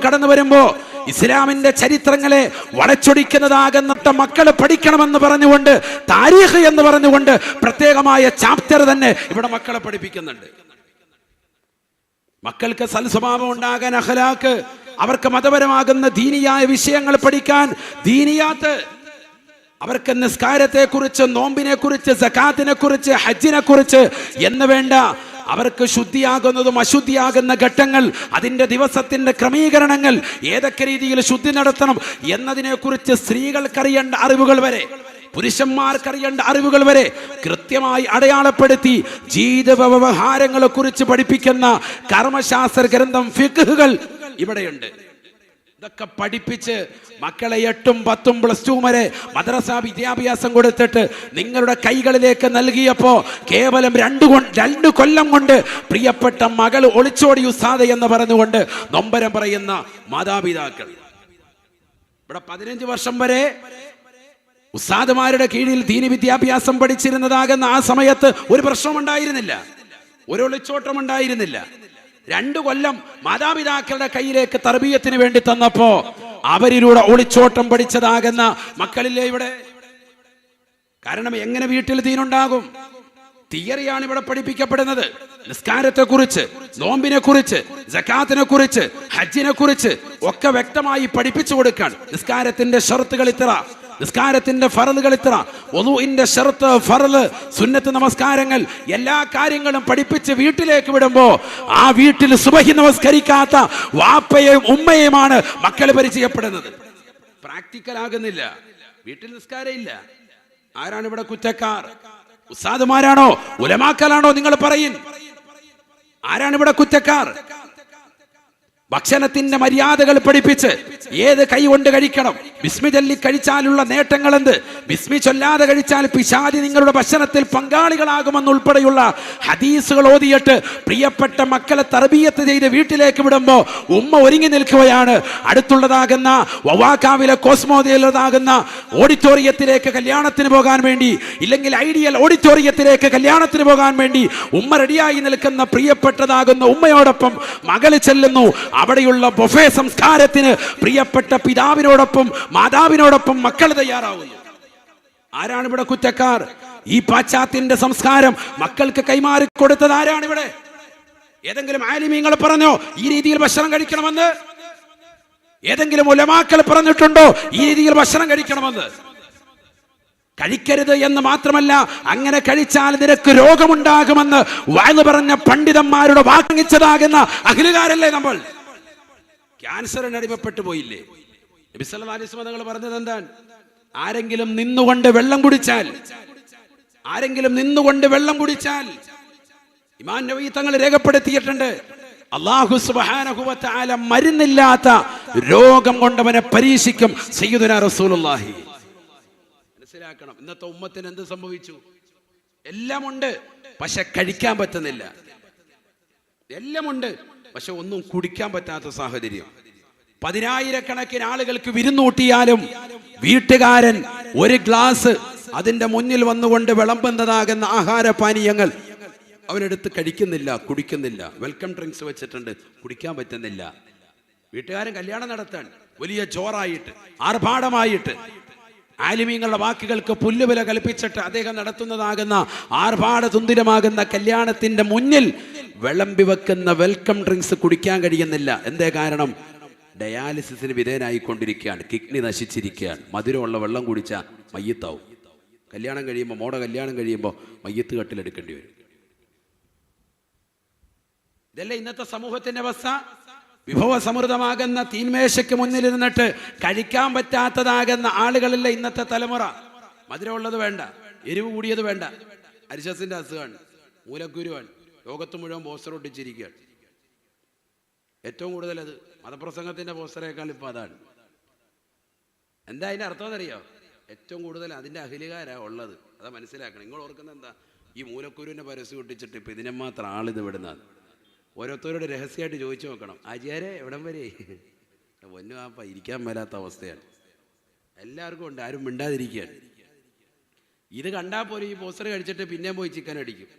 [SPEAKER 1] കടന്നു വരുമ്പോ ഇസ്ലാമിന്റെ ചരിത്രങ്ങളെ വളച്ചൊടിക്കുന്നതാകുന്ന മക്കളെ പഠിക്കണമെന്ന് പറഞ്ഞുകൊണ്ട്, താരീഖ് എന്ന് പറഞ്ഞുകൊണ്ട് പ്രത്യേകമായ ചാപ്റ്റർ തന്നെ ഇവിടെ മക്കളെ പഠിപ്പിക്കുന്നുണ്ട്. മക്കൾക്ക് സൽസ്വഭാവം ഉണ്ടാകാൻ അഖ്ലാഖ്, അവർക്ക് മതപരമാകുന്ന ദീനിയായ വിഷയങ്ങൾ പഠിക്കാൻ ദീനിയാത്ത്. അവർക്ക് നിസ്കാരത്തെക്കുറിച്ച്, നോമ്പിനെക്കുറിച്ച്, സകാത്തിനെക്കുറിച്ച്, ഹജ്ജിനെക്കുറിച്ച് എന്ന് വേണ്ട അവർക്ക് ശുദ്ധിയാകുന്നതും അശുദ്ധിയാകുന്ന ഘട്ടങ്ങൾ, അതിൻ്റെ ദിവസത്തിൻ്റെ ക്രമീകരണങ്ങൾ, ഏതൊക്കെ രീതിയിൽ ശുദ്ധി നടത്തണം എന്നതിനെക്കുറിച്ച് സ്ത്രീകൾക്കറിയേണ്ട അറിവുകൾ വരെ, പുരുഷന്മാർക്കറിയേണ്ട അറിവുകൾ വരെ കൃത്യമായി അടയാളപ്പെടുത്തി ജീവിത വ്യവഹാരങ്ങളെ കുറിച്ച് പഠിപ്പിക്കുന്ന കർമ്മശാസ്ത്ര ഗ്രന്ഥം ഫിഖ്ഹുകൾ ഇവിടെയുണ്ട്. ഇതൊക്കെ പഠിപ്പിച്ച് മക്കളെ 8ഉം 10ഉം +2 വരെ മദ്രസ വിദ്യാഭ്യാസം കൊടുത്തിട്ട് നിങ്ങളുടെ കൈകളിലേക്ക് നൽകിയപ്പോ കേവലം 2 കൊല്ലം കൊണ്ട് പ്രിയപ്പെട്ട മകൾ ഒളിച്ചോടി ഉസ്താദ് എന്ന് പറഞ്ഞുകൊണ്ട് നൊമ്പരം പറയുന്ന മാതാപിതാക്കൾ. ഇവിടെ 15 വർഷം വരെ ഉസ്താദുമാരുടെ കീഴിൽ ദീനി വിദ്യാഭ്യാസം പഠിച്ചിരുന്നതാകുന്ന ആ സമയത്ത് ഒരു പ്രശ്നമുണ്ടായിരുന്നില്ല, ഒരു ഒളിച്ചോട്ടം ഉണ്ടായിരുന്നില്ല. 2 കൊല്ലം മാതാപിതാക്കളുടെ കയ്യിലേക്ക് തർബീയത്തിന് വേണ്ടി തന്നപ്പോ അവരിലൂടെ ഒളിച്ചോട്ടം പഠിച്ചതാകുന്ന മക്കളില്ലേ ഇവിടെ? കാരണം എങ്ങനെ വീട്ടിൽ ദീനുണ്ടാകും? തിയറിയാണ് ഇവിടെ പഠിപ്പിക്കപ്പെടുന്നത്. നിസ്കാരത്തെ കുറിച്ച്, നോമ്പിനെ കുറിച്ച്, സകാത്തിനെ കുറിച്ച്, ഹജ്ജിനെ കുറിച്ച് ഒക്കെ വ്യക്തമായി പഠിപ്പിച്ചു കൊടുക്കാൻ. നിസ്കാരത്തിന്റെ ഷർത്തുകൾ ഇത്ര, നിസ്കാരത്തിന്റെ ഫറലുകൾ ഇത്ര, വുളൂഇന്റെ ഷർത്ത്, ഫറല്, സുന്നത്ത് നമസ്കാരങ്ങൾ, എല്ലാ കാര്യങ്ങളും പഠിപ്പിച്ച് വീട്ടിലേക്ക് വിടുമ്പോ ആ വീട്ടിൽ സുബഹി നമസ്കരിക്കാത്ത വാപ്പയെയും ഉമ്മയെയുമാണ് മക്കൾ പരിചയപ്പെടുന്നത്. പ്രാക്ടിക്കൽ ആകുന്നില്ല, വീട്ടിൽ നിസ്കാരം ഇല്ല. ആരാണ് ഇവിടെ കുറ്റക്കാർ? ഉസ്താദുമാരാണോ ഉലമാക്കളാണോ? നിങ്ങൾ പറയും, ആരാണ് ഇവിടെ കുറ്റക്കാർ? ഭക്ഷണത്തിന്റെ മര്യാദകൾ പഠിപ്പിച്ച് ഏത് കൈ കൊണ്ട് കഴിക്കണം, ബിസ്മി ചൊല്ലി കഴിച്ചാലുള്ള നേട്ടങ്ങൾ എന്ത്, ബിസ്മി ചൊല്ലാതെ കഴിച്ചാൽ പിശാചി നിങ്ങളുടെ ഭക്ഷണത്തിൽ പങ്കാളികളാകുമെന്നുൾപ്പെടെയുള്ള ഹദീസുകൾ ഓതിയിട്ട് പ്രിയപ്പെട്ട മക്കളെ തർബീയത്ത് ചെയ്ത് വീട്ടിലേക്ക് വിടുമ്പോൾ ഉമ്മ ഒരുങ്ങി നിൽക്കുകയാണ്. അടുത്തുള്ളതാകുന്ന വവാക്കാവിലെ കോസ്മോദിലുള്ളതാകുന്ന ഓഡിറ്റോറിയത്തിലേക്ക് കല്യാണത്തിന് പോകാൻ വേണ്ടി, ഇല്ലെങ്കിൽ ഐഡിയൽ ഓഡിറ്റോറിയത്തിലേക്ക് കല്യാണത്തിന് പോകാൻ വേണ്ടി ഉമ്മ റെഡിയായി നിൽക്കുന്ന പ്രിയപ്പെട്ടതാകുന്ന ഉമ്മയോടൊപ്പം മകള് ചെല്ലുന്നു. അവിടെയുള്ള ബൊഫേ സംസ്കാരത്തിന് പ്രിയപ്പെട്ട പിതാവിനോടൊപ്പം മാതാവിനോടൊപ്പം മക്കൾ തയ്യാറാവുന്നു. ആരാണ് ഇവിടെ കുറ്റക്കാർ? ഈ പാശ്ചാത്യന്റെ സംസ്കാരം മക്കൾക്ക് കൈമാറി കൊടുത്തത് ആരാണ് ഇവിടെ? ഏതെങ്കിലും ആലിമീങ്ങൾ പറഞ്ഞോ ഈ രീതിയിൽ ഭക്ഷണം കഴിക്കണമെന്ന്? ഏതെങ്കിലും ഉലമാക്കൾ പറഞ്ഞിട്ടുണ്ടോ ഈ രീതിയിൽ ഭക്ഷണം കഴിക്കണമെന്ന്? കഴിക്കരുത് എന്ന് മാത്രമല്ല, അങ്ങനെ കഴിച്ചാൽ നിനക്ക് രോഗമുണ്ടാകുമെന്ന് വഅദ് പറഞ്ഞ പണ്ഡിതന്മാരുടെ വാങ്ങിച്ചതാകുന്ന അഖിലുകാരല്ലേ നമ്മൾ? ക്യാൻസറിന് അടിമപ്പെട്ടു പോയില്ലേ? നബി സല്ലല്ലാഹു അലൈഹി വസല്ലം തങ്ങൾ പറഞ്ഞത് എന്താണ്? ആരെങ്കിലും നിന്നുകൊണ്ട് വെള്ളം കുടിച്ചാൽ, ആരെങ്കിലും നിന്നുകൊണ്ട് വെള്ളം കുടിച്ചാൽ, ഇമാം നവവി തങ്ങൾ രേഖപ്പെടുത്തിയിട്ടുണ്ട്, അല്ലാഹു സുബ്ഹാനഹു വ തആല മരുന്നില്ലാത്ത രോഗം കൊണ്ടവനെ പരീക്ഷിക്കും. സയ്യിദുനാ റസൂലുള്ളാഹി. മനസ്സിലാക്കണം, ഇന്നത്തെ ഉമ്മത്തിന് എന്ത് സംഭവിച്ചു? എല്ലാം ഉണ്ട്, പക്ഷെ കഴിക്കാൻ പറ്റുന്നില്ല. എല്ലാം ഉണ്ട്, പക്ഷെ ഒന്നും കുടിക്കാൻ പറ്റാത്ത സാഹചര്യം. 10,000-കണക്കിന് ആളുകൾക്ക് വിരുന്നൂട്ടിയാലും വീട്ടുകാരൻ ഒരു ഗ്ലാസ് അതിന്റെ മുന്നിൽ വന്നുകൊണ്ട് വിളമ്പുന്നതാകുന്ന ആഹാരപാനീയങ്ങൾ അവനെടുത്ത് കഴിക്കുന്നില്ല, കുടിക്കുന്നില്ല. വെൽക്കം ഡ്രിങ്ക്സ് വെച്ചിട്ടുണ്ട്, കുടിക്കാൻ പറ്റുന്നില്ല. വീട്ടുകാരൻ കല്യാണം നടത്താൻ വലിയ ജോറായിട്ട്, ആർഭാടമായിട്ട്, ആലിമീങ്ങളുടെ വാക്കുകൾക്ക് പുല്ലുവില കൽപ്പിച്ചിട്ട് അദ്ദേഹം നടത്തുന്നതാകുന്ന ആർഭാട തുന്തിരമാകുന്ന കല്യാണത്തിന്റെ മുന്നിൽ വിളമ്പി വെക്കുന്ന വെൽക്കം ഡ്രിങ്ക്സ് കുടിക്കാൻ കഴിയുന്നില്ല. എന്തേ കാരണം? ഡയാലിസിസിന് വിധേയനായിക്കൊണ്ടിരിക്കുകയാണ്, കിഡ്നി നശിച്ചിരിക്കുകയാണ്. മധുരമുള്ള വെള്ളം കുടിച്ചാൽ മയ്യത്താവും. കല്യാണം കഴിയുമ്പോൾ, മോടെ കല്യാണം കഴിയുമ്പോൾ മയ്യത്ത് കട്ടിലെടുക്കേണ്ടി വരും. ഇതല്ലേ ഇന്നത്തെ സമൂഹത്തിന്റെ അവസ്ഥ? വിഭവസമൃദ്ധമാകുന്ന തീന്മേശയ്ക്ക് മുന്നിലിരുന്നിട്ട് കഴിക്കാൻ പറ്റാത്തതാകുന്ന ആളുകളില്ല ഇന്നത്തെ തലമുറ. മധുരമുള്ളത് വേണ്ട, എരിവ് കൂടിയത് വേണ്ട, അരിശസിന്റെ അസുഖമാണ്, മൂലക്കുരുവാണ്, ലോകത്ത് മുഴുവൻ പോസ്റ്റർ ഒട്ടിച്ചിരിക്കുകയാണ്. ഏറ്റവും കൂടുതൽ അത് മതപ്രസംഗത്തിന്റെ പോസ്റ്ററേക്കാൾ ഇപ്പം അതാണ്. എന്താ അതിൻ്റെ അർത്ഥം എന്നറിയോ? ഏറ്റവും കൂടുതൽ അതിൻ്റെ അഖിലുകാരാണ് ഉള്ളത്. അതാ മനസ്സിലാക്കണം. നിങ്ങൾ ഓർക്കുന്നത് എന്താ? ഈ മൂലക്കുരുവിൻ്റെ പരസ്യം ഒട്ടിച്ചിട്ട് ഇപ്പം ഇതിനെ മാത്രം ആളിത് വിടുന്നത്. ഓരോരുത്തരോട് രഹസ്യമായിട്ട് ചോദിച്ചു നോക്കണം, ആചാര്യ എവിടം വരെ? പൊന്നു ആപ്പ ഇരിക്കാൻ മേലാത്ത അവസ്ഥയാണ്. എല്ലാവർക്കും ഉണ്ട്, ആരും മിണ്ടാതിരിക്കുകയാണ്. ഇത് കണ്ടാൽ പോലും ഈ പോസ്റ്റർ കഴിച്ചിട്ട് പിന്നെയും പോയി ചിക്കൻ അടിക്കും.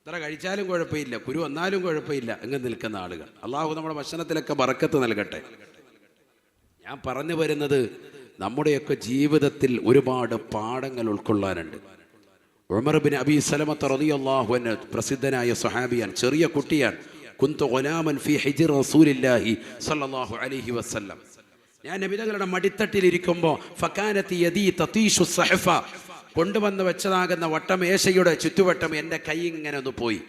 [SPEAKER 1] ഇത്ര കഴിച്ചാലും കുഴപ്പമില്ല, കുരു വന്നാലും കുഴപ്പമില്ല എന്ന് നിൽക്കുന്ന ആളുകൾ. അള്ളാഹു നമ്മുടെ ഭക്ഷണത്തിലൊക്കെ ബറക്കത്ത് നൽകട്ടെ. ഞാൻ പറഞ്ഞു വരുന്നത്, നമ്മുടെയൊക്കെ ജീവിതത്തിൽ ഒരുപാട് പാഠങ്ങൾ ഉൾക്കൊള്ളാനുണ്ട്. ഉമർ ബിൻ അബി സലമത്ത് റളിയല്ലാഹു അൻഹു പ്രസിദ്ധനായ സ്വഹാബിയാണ്, ചെറിയ കുട്ടിയാണ്. കുന്തു ഗുലാമൻ ഫീ ഹിജ്ർ റസൂലില്ലാഹി സ്വല്ലല്ലാഹു അലൈഹി വസല്ലം. ഞാൻ നബി തങ്ങളുടെ മടിത്തട്ടിലിരിക്കുമ്പോൾ ഫകാനത്തി യദീ തതീഷു സഹഫ, കൊണ്ടുവന്ന് വെച്ചതാകുന്ന വട്ടമേശയുടെ ചുറ്റുവട്ടം എൻ്റെ കൈ ഇങ്ങനെ ഒന്ന് പോയി.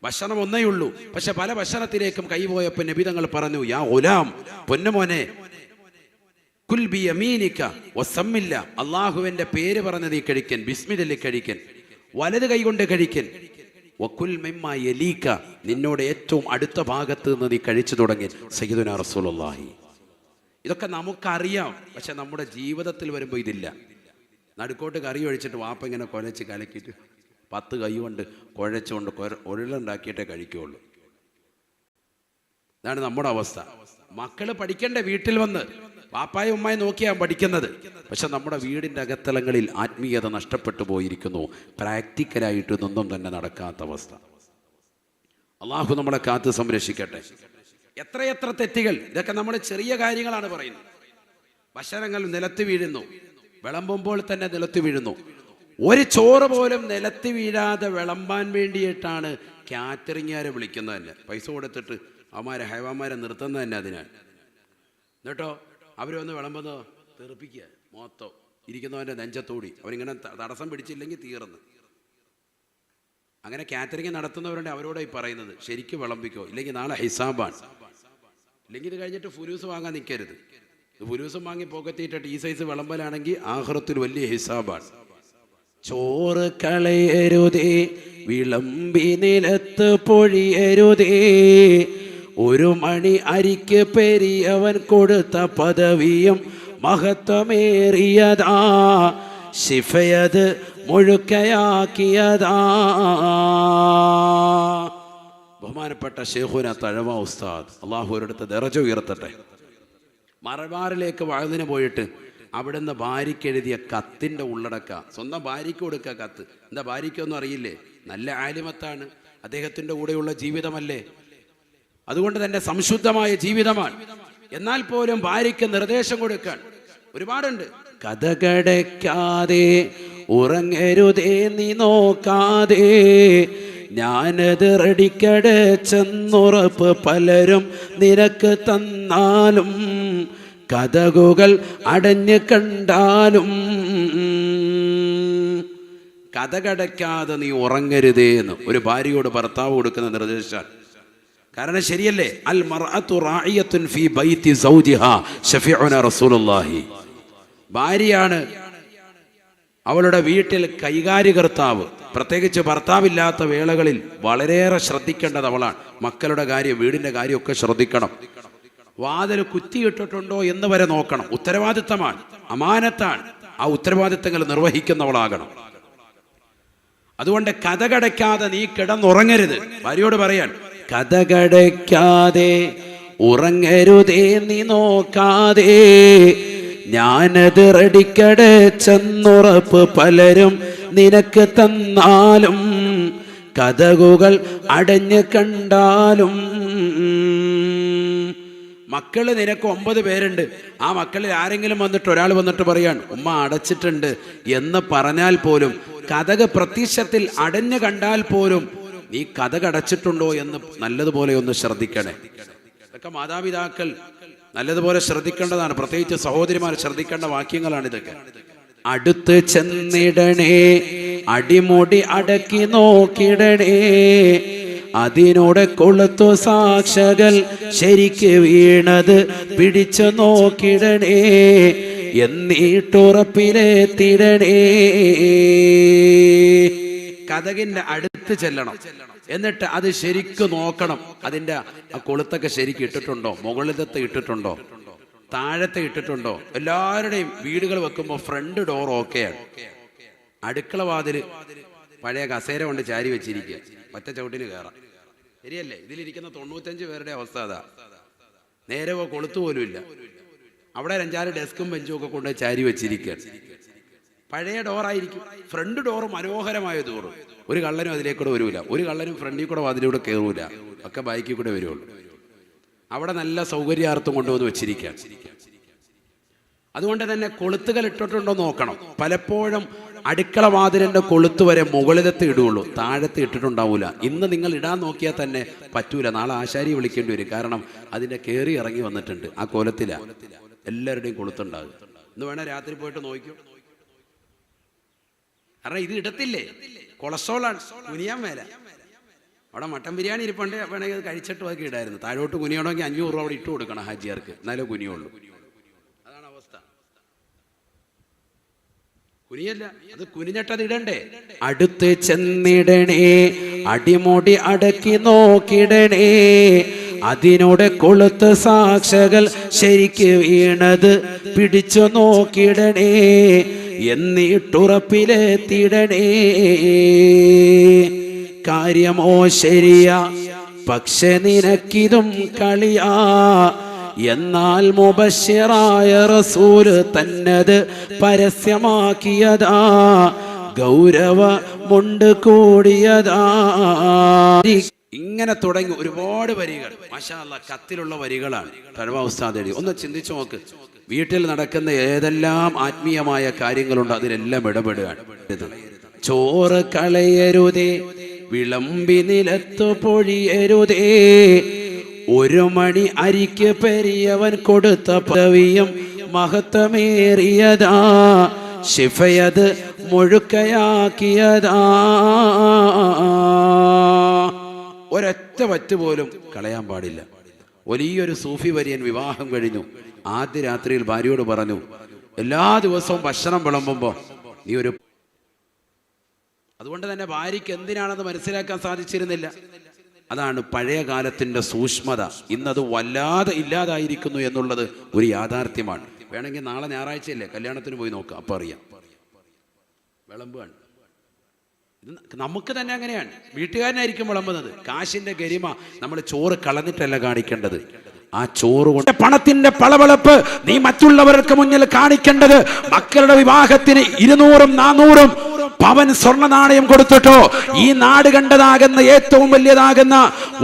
[SPEAKER 1] ഭക്ഷണം ഒന്നേ ഉള്ളൂ, പക്ഷെ പല ഭക്ഷണത്തിലേക്കും കൈ പോയപ്പോൾ നബി തങ്ങൾ പറഞ്ഞു, യാ ഗുലാം, പൊന്നുമോനെ, കുൽ ബി യമീനിക വസമ്മില്ല, അള്ളാഹുവിൻ്റെ പേര് പറഞ്ഞ് നീ കഴിക്കൻ, ബിസ്മില്ലി കഴിക്കൻ, വലത് കൈ കൊണ്ട് കഴിക്കൻ, വകുൽ മിമ്മാ യലീക, നിന്നോട് ഏറ്റവും അടുത്ത ഭാഗത്ത് നിന്ന് നീ കഴിച്ചു തുടങ്ങി. സയ്യിദുനാ റസൂലുള്ളാഹി. ഇതൊക്കെ നമുക്കറിയാം, പക്ഷെ നമ്മുടെ ജീവിതത്തിൽ വരുമ്പോൾ ഇതില്ല. നടുക്കോട്ട് കറി ഒഴിച്ചിട്ട് വാപ്പ ഇങ്ങനെ കുഴച്ച് കലക്കിയിട്ട് 10 കൈ കൊണ്ട് കുഴച്ചുകൊണ്ട് ഉരുളുണ്ടാക്കിയിട്ടേ കഴിക്കുകയുള്ളൂ. ഇതാണ് നമ്മുടെ അവസ്ഥ. മക്കൾ പഠിക്കേണ്ട വീട്ടിൽ വന്ന് പാപ്പായും ഉമ്മായും നോക്കിയാണ് പഠിക്കുന്നത്, പക്ഷെ നമ്മുടെ വീടിൻ്റെ അകത്തളങ്ങളിൽ ആത്മീയത നഷ്ടപ്പെട്ടു പോയിരിക്കുന്നു. പ്രാക്ടിക്കലായിട്ട് ഇതൊന്നും തന്നെ നടക്കാത്ത അവസ്ഥ. അള്ളാഹു നമ്മളെ കാത്ത് സംരക്ഷിക്കട്ടെ. എത്രയെത്ര തെറ്റുകൾ! ഇതൊക്കെ നമ്മൾ ചെറിയ കാര്യങ്ങളാണ് പറയുന്നത്. ഭക്ഷണങ്ങൾ നിലത്ത് വീഴുന്നു, വിളമ്പുമ്പോൾ തന്നെ നിലത്ത് വീഴുന്നു. ഒരു ചോറ് പോലും നിലത്ത് വീഴാതെ വിളമ്പാൻ വേണ്ടിയിട്ടാണ് കാറ്ററിംഗുകാരെ വിളിക്കുന്നത് തന്നെ. പൈസ കൊടുത്തിട്ട് ഹൈവാന്മാരെ നിർത്തുന്നത് തന്നെ അതിനാണ്. എന്നിട്ടോ അവർ വന്ന് വിളമ്പുന്നോ തെറിപ്പിക്കുക, മൊത്തം ഇരിക്കുന്നവൻ്റെ നെഞ്ചത്തോടി. അവരിങ്ങനെ തടസ്സം പിടിച്ചില്ലെങ്കിൽ തീർന്ന്. അങ്ങനെ കാറ്ററിംഗ് നടത്തുന്നവരുണ്ട്, അവരോടായി പറയുന്നത് ശരിക്കും വിളമ്പിക്കോ, ഇല്ലെങ്കിൽ നാളെ ഹിസാബാണ്. ഇല്ലെങ്കിൽ ഇത് കഴിഞ്ഞിട്ട് ഫുലൂസ് വാങ്ങാൻ നിൽക്കരുത്. ഇത് ഫുലൂസും വാങ്ങി പോക്കറ്റിട്ടിട്ട് ഈ സൈസ് വിളമ്പലാണെങ്കിൽ ആഖിറത്തിൽ വലിയ ഹിസാബാണ്. ചോറ് കളയരുതേ, വിളമ്പി നിലത്ത് പൊഴിയരുതേ, ഒരു മണി അരിക്ക് പെരിയവൻ കൊടുത്ത പദവിയും മഹത്വമേറിയതാ, ശിഫയത് മുഴുക്കയാക്കിയതാ. ബഹുമാനപ്പെട്ട ശൈഖുന തഴവ ഉസ്താദ്, അള്ളാഹു ഒരിടത്ത് ദറജ ഉയർത്തട്ടെ, മലബാറിലേക്ക് വഅദിന് പോയിട്ട് അവിടുന്ന് ഭാര്യയ്ക്ക് എഴുതിയ കത്തിൻ്റെ ഉള്ളടക്ക സ്വന്തം ഭാര്യയ്ക്ക് കൊടുക്കുക കത്ത്. എന്താ ഭാര്യയ്ക്കൊന്നും അറിയില്ലേ? നല്ല ആലിമത്താണ്, അദ്ദേഹത്തിൻ്റെ കൂടെയുള്ള ജീവിതമല്ലേ, അതുകൊണ്ട് തന്നെ സംശുദ്ധമായ ജീവിതമാണ്. എന്നാൽ പോലും ഭാര്യയ്ക്ക് നിർദ്ദേശം കൊടുക്കാൻ ഒരുപാടുണ്ട്. കഥകടയ്ക്കാതെ ഉറങ്ങരുതേ നീ നോക്കാതെ, ഞാനത് റെഡിക്കടച്ചെന്നുറപ്പ് പലരും നിനക്ക് തന്നാലും, കഥകുകൾ അടഞ്ഞ് കണ്ടാലും. കഥകടയ്ക്കാതെ നീ ഉറങ്ങരുതേ എന്ന് ഒരു ഭാര്യയോട് ഭർത്താവ് കൊടുക്കുന്ന നിർദ്ദേശമാണ്. കാരണം ശരിയല്ലേ? അൽ മർഅതു റാഇയത്തുൻ ഫീ ബൈതി സൗജിഹാ ശഫീഉനാ റസൂലുള്ളാഹി. ഭാര്യയാണ് അവളുടെ വീട്ടിൽ കൈകാര്യകർത്താവ്. പ്രത്യേകിച്ച് ഭർത്താവില്ലാത്ത വേളകളിൽ വളരെയേറെ ശ്രദ്ധിക്കേണ്ടത് അവളാണ്. മക്കളുടെ കാര്യം, വീടിൻ്റെ കാര്യമൊക്കെ ശ്രദ്ധിക്കണം. വാതിൽ കുത്തിയിട്ടിട്ടുണ്ടോ എന്ന് വരെ നോക്കണം. ഉത്തരവാദിത്തമാണ്, അമാനത്താണ്. ആ ഉത്തരവാദിത്തങ്ങൾ നിർവഹിക്കുന്നവളാകണം. അതുകൊണ്ട് കഥകടയ്ക്കാതെ നീ കിടന്നുറങ്ങരുത്. ഭാര്യയോട് പറയാൻ, കഥകടയ്ക്കാതെ ഉറങ്ങരുതേ നീ നോക്കാതെ, ഞാനത് റെഡിക്കടച്ചെന്നുറപ്പ് പലരും നിനക്ക് തന്നാലും, കഥകുകൾ അടഞ്ഞ് കണ്ടാലും. മക്കള് നിനക്ക് 9 പേരുണ്ട്. ആ മക്കളിൽ ആരെങ്കിലും വന്നിട്ട് ഒരാൾ വന്നിട്ട് പറയാൻ ഉമ്മ അടച്ചിട്ടുണ്ട് എന്ന് പറഞ്ഞാൽ പോലും, കഥക് പ്രത്യക്ഷത്തിൽ അടഞ്ഞു കണ്ടാൽ പോലും നീ കഥക് അടച്ചിട്ടുണ്ടോ എന്ന് നല്ലതുപോലെ ഒന്ന് ശ്രദ്ധിക്കണേ. ഇതൊക്കെ മാതാപിതാക്കൾ നല്ലതുപോലെ ശ്രദ്ധിക്കേണ്ടതാണ്. പ്രത്യേകിച്ച് സഹോദരിമാർ ശ്രദ്ധിക്കേണ്ട വാക്യങ്ങളാണ് ഇതൊക്കെ. അടുത്ത് ചെന്നിടണേ, അടിമുടി അടക്കി നോക്കിടണേ, അതിനോടെ കൊളുത്തു സാക്ഷകൾ ശരിക്ക് വീണത് പിടിച്ചു നോക്കിടണേ, എന്നിട്ടുറപ്പിലെത്തിടണേ. കഥകിന്റെ അടുത്ത് ചെല്ലണം, എന്നിട്ട് അത് ശരിക്കും നോക്കണം. അതിൻ്റെ ആ കൊളുത്തൊക്കെ ശരിക്കും ഇട്ടിട്ടുണ്ടോ, മുകളിലത്തെ ഇട്ടിട്ടുണ്ടോ, താഴത്തെ ഇട്ടിട്ടുണ്ടോ. എല്ലാവരുടെയും വീടുകൾ വെക്കുമ്പോൾ ഫ്രണ്ട് ഡോർ ഓക്കെയാണ്. അടുക്കള വാതിൽ പഴയ കസേര കൊണ്ട് ചാരി വെച്ചിരിക്കുക, ഒറ്റ ചവിട്ടിന് കയറാം. ശരിയല്ലേ? ഇതിലിരിക്കുന്ന 95 പേരുടെ അവസ്ഥ അതാ. നേരെ കൊളുത്തു പോലും ഇല്ല. അവിടെ 5-6 ഡെസ്കും ബെഞ്ചും ഒക്കെ കൊണ്ട് ചാരി വെച്ചിരിക്കുകയാണ്. പഴയ ഡോറായിരിക്കും. ഫ്രണ്ട് ഡോറ് മനോഹരമായ ഡോറ്. ഒരു കള്ളനും അതിലേക്കൂടെ വരൂല, ഒരു കള്ളനും ഫ്രണ്ടിൽ കൂടെ അതിലൂടെ കയറൂല, ഒക്കെ ബൈക്കിൽ കൂടെ വരുള്ളൂ. അവിടെ നല്ല സൗകര്യാർത്ഥം കൊണ്ടുവന്ന് വെച്ചിരിക്കുക. അതുകൊണ്ട് തന്നെ കൊളുത്തുകൾ ഇട്ടിട്ടുണ്ടോ നോക്കണം. പലപ്പോഴും അടുക്കള വാതിലിൻ്റെ കൊളുത്ത് വരെ മുകളിലത്തെ ഇടുകയുള്ളൂ, താഴത്തെ ഇട്ടിട്ടുണ്ടാവില്ല. ഇന്ന് നിങ്ങൾ ഇടാൻ നോക്കിയാൽ തന്നെ പറ്റൂല. നാളെ ആശാരിയെ വിളിക്കേണ്ടി വരും. കാരണം അതിൻ്റെ കയറി ഇറങ്ങി വന്നിട്ടുണ്ട്, ആ കോലത്തിലാണ്. എല്ലാവരുടെയും കൊളുത്തുണ്ടാകും. ഇന്ന് വേണേൽ രാത്രി പോയിട്ട് നോക്കൂ. കാരണം ഇത് ഇടത്തില്ലേ, കൊളസ്ട്രോളാണ്, കുനിയാൻ മേല. അവിടെ മട്ടൻ ബിരിയാണി ഇരിപ്പുണ്ട്, വേണമെങ്കിൽ അത് കഴിച്ചിട്ട് ബാക്കി ഇടായിരുന്നു. താഴോട്ട് കുനിയണമെങ്കിൽ 500 രൂപ അവിടെ ഇട്ട് കൊടുക്കണം ഹാജിയാർക്ക്, എന്നാലേ കുനിയുള്ളൂ. അതാണ് അവസ്ഥ. കുനിയല്ല, അത് കുനിഞ്ഞിട്ടത് ഇടണ്ടേ. അടുത്ത് ചെന്നിടണേ, അടിമുടി അടക്കി നോക്കിടണേ, അതിനോടെ കൊളുത്ത് സാക്ഷകൾ ശരിക്ക് വീണത് പിടിച്ചു നോക്കിടണേ, എന്നിട്ടുറപ്പിലെത്തിടണേ. കാര്യമോ ശരിയാ, പക്ഷെ നിനക്കിതും കളിയാ, എന്നാൽ മുബശ്ശിറായ റസൂല് തന്നത് പരസ്യമാക്കിയതാ, ഗൗരവമുണ്ട് കൂടിയതാ. ഇങ്ങനെ തുടങ്ങി ഒരുപാട് വരികൾ, മാഷാ അല്ലാഹ്, കത്തിലുള്ള വരികളാണ്. തഴവ ഉസ്താദ് എഴുതി. ഒന്ന് ചിന്തിച്ചു നോക്ക്, വീട്ടിൽ നടക്കുന്ന ഏതെല്ലാം ആത്മീയമായ കാര്യങ്ങളുണ്ട് അതിലെല്ലാം ഇടപെടുകയാണ്. ചോറ് കളയരുതേ, വിളമ്പി നിലത്തു പൊഴിയരുതേ, 1 മണി അരിക്ക് പെരിയവൻ കൊടുത്ത പദവിയും മഹത്വമേറിയതാ, ശിഫയത് മുഴുക്കയാക്കിയതാ. ഒരൊറ്റ വറ്റ് പോലും കളയാൻ പാടില്ല. വലിയൊരു സൂഫി വര്യൻ വിവാഹം കഴിഞ്ഞു. ആദ്യ രാത്രിയിൽ ഭാര്യയോട് പറഞ്ഞു, എല്ലാ ദിവസവും ഭക്ഷണം വിളമ്പുമ്പോൾ നീ ഒരു, അതുകൊണ്ട് തന്നെ ഭാര്യയ്ക്ക് എന്തിനാണെന്ന് മനസ്സിലാക്കാൻ സാധിച്ചിരുന്നില്ല. അതാണ് പഴയ കാലത്തിൻ്റെ സൂക്ഷ്മത. ഇന്നത് വല്ലാതെ ഇല്ലാതായിരിക്കുന്നു എന്നുള്ളത് ഒരു യാഥാർത്ഥ്യമാണ്. വേണമെങ്കിൽ നാളെ ഞായറാഴ്ചയല്ലേ, കല്യാണത്തിന് പോയി നോക്കാം, അപ്പം അറിയാം. വിളമ്പാണ് ഇത് നമുക്ക് തന്നെ അങ്ങനെയാണ്. വീട്ടുകാരനായിരിക്കും വിളമ്പുന്നത്. കാശിന്റെ ഗരിമ നമ്മൾ ചോറ് കളഞ്ഞിട്ടല്ല കാണിക്കേണ്ടത്. ആ ചോറ് കൊണ്ട് പണത്തിന്റെ പളവളപ്പ് നീ മറ്റുള്ളവർക്ക് മുന്നിൽ കാണിക്കേണ്ടത് മക്കളുടെ വിവാഹത്തിന് 200-400 പവൻ സ്വർണ്ണ നാണയം കൊടുത്തിട്ടോ, ഈ നാട് കണ്ടതാകുന്ന ഏറ്റവും വലിയതാകുന്ന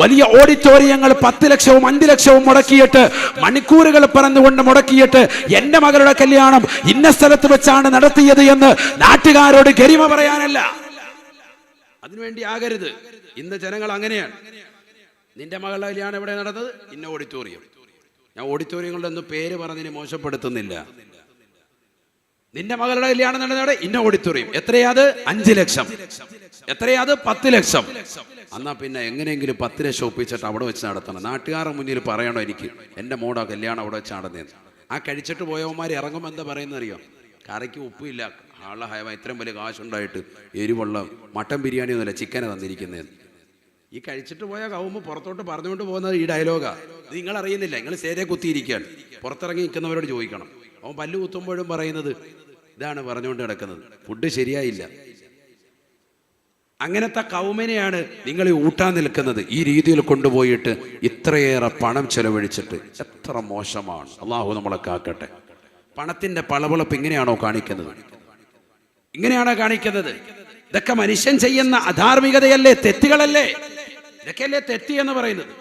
[SPEAKER 1] വലിയ ഓഡിറ്റോറിയങ്ങൾ 10 ലക്ഷവും 5 ലക്ഷവും മുടക്കിയിട്ട്, മണിക്കൂറുകൾ പറഞ്ഞുകൊണ്ട് മുടക്കിയിട്ട്, എന്റെ മകളുടെ കല്യാണം ഇന്ന സ്ഥലത്ത് വെച്ചാണ് നടത്തിയത് എന്ന് നാട്ടുകാരോട് ഗരിമ പറയാനല്ല, അതിനുവേണ്ടി ആകരുത്. ഇന്ന് ജനങ്ങൾ അങ്ങനെയാണ്. നിന്റെ മകളുടെ കല്യാണം എവിടെ നടന്നത്? ഇന്ന ഓഡിറ്റോറിയം. ഞാൻ ഓഡിറ്റോറിയങ്ങളുടെ ഒന്നും പേര് പറഞ്ഞതിന് മോശപ്പെടുത്തുന്നില്ല. നിന്റെ മകളുടെ കല്യാണം നടന്നത് ഇന്ന ഓഡിറ്റോറിയം. എത്രയാത്? 5 ലക്ഷം. എത്രയാത്? 10 ലക്ഷം. എന്നാ പിന്നെ എങ്ങനെയെങ്കിലും 10 ലക്ഷം ഒപ്പിച്ചിട്ട് അവിടെ വെച്ച് നടത്തണം. നാട്ടുകാരുടെ മുന്നിൽ പറയണോ എനിക്ക് എൻ്റെ മോടെ കല്യാണം അവിടെ വെച്ച് നടന്നേന്ന്. ആ കഴിച്ചിട്ട് പോയവന്മാർ ഇറങ്ങുമ്പോൾ എന്താ പറയുന്നറിയോ? കറിക്ക് ഉപ്പില്ല, ആളെ ഹയവ ഇത്രയും വലിയ കാശുണ്ടായിട്ട് എരിവുള്ള മട്ടൻ ബിരിയാണി ഒന്നുമില്ല, ചിക്കനെ തന്നിരിക്കുന്നതെന്ന്. ഈ കഴിച്ചിട്ട് പോയ കവുമ്പ് പുറത്തോട്ട് പറഞ്ഞുകൊണ്ട് പോകുന്നത് ഈ ഡയലോഗാ. ഇത് നിങ്ങൾ അറിയുന്നില്ല, നിങ്ങൾ സേരെ കുത്തിയിരിക്കുകയാണ്. പുറത്തിറങ്ങി നിൽക്കുന്നവരോട് ചോദിക്കണം. അവൻ പല്ല് കുത്തുമ്പോഴും പറയുന്നത് ഇതാണ് പറഞ്ഞുകൊണ്ട് കിടക്കുന്നത്, ഫുഡ് ശരിയായില്ല. അങ്ങനത്തെ കൗമിനെയാണ് നിങ്ങൾ ഊട്ടാൻ നിൽക്കുന്നത്. ഈ രീതിയിൽ കൊണ്ടുപോയിട്ട് ഇത്രയേറെ പണം ചെലവഴിച്ചിട്ട് എത്ര മോശമാണ്. അള്ളാഹു നമ്മളെ കാക്കട്ടെ. പണത്തിന്റെ പളവളപ്പ് ഇങ്ങനെയാണോ കാണിക്കുന്നത്? ഇങ്ങനെയാണോ കാണിക്കുന്നത്? ഇതൊക്കെ മനുഷ്യൻ ചെയ്യുന്ന അധാർമികതയല്ലേ, തെറ്റുകളല്ലേ? ഇതൊക്കെയല്ലേ തെറ്റ് എന്ന് പറയുന്നത്.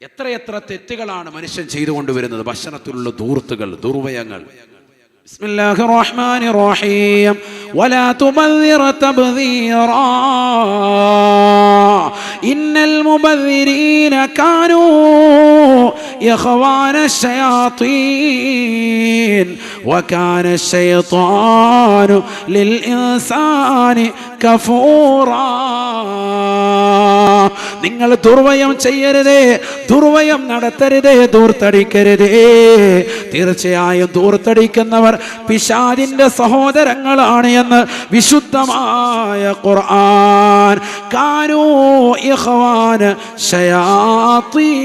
[SPEAKER 1] എത്രയെത്ര തെറ്റുകളാണ് മനുഷ്യൻ ചെയ്തുകൊണ്ടുവരുന്നത്. ഭക്ഷണത്തിലുള്ള ധൂർത്തുകൾ, ദുർവയങ്ങൾ. ബിസ്മില്ലാഹിർ റഹ്മാനിർ റഹീം. വലാ തുബദ്ദിർ തബ്ദീറാ ഇന്നൽ മുബദ്ദിരീന കാനൂ ഇഖ്വാന ശയാത്തീൻ വകാന ശൈത്വാനു ലിൽ ഇൻസാനി കഫൂറാ. നിങ്ങൾ ദുർവയം ചെയ്യരുതേ, ദുർവയം നടത്തരുതേ, ദൂർത്തടിക്കരുതേ. തീർച്ചയായും ദൂർത്തടിക്കുന്നവർ പിശാചിന്റെ സഹോദരങ്ങളാണ് എന്ന് വിശുദ്ധമായ ഖുർആൻ. കാനൂ ഇഖ്വാന ശയാത്തീൻ,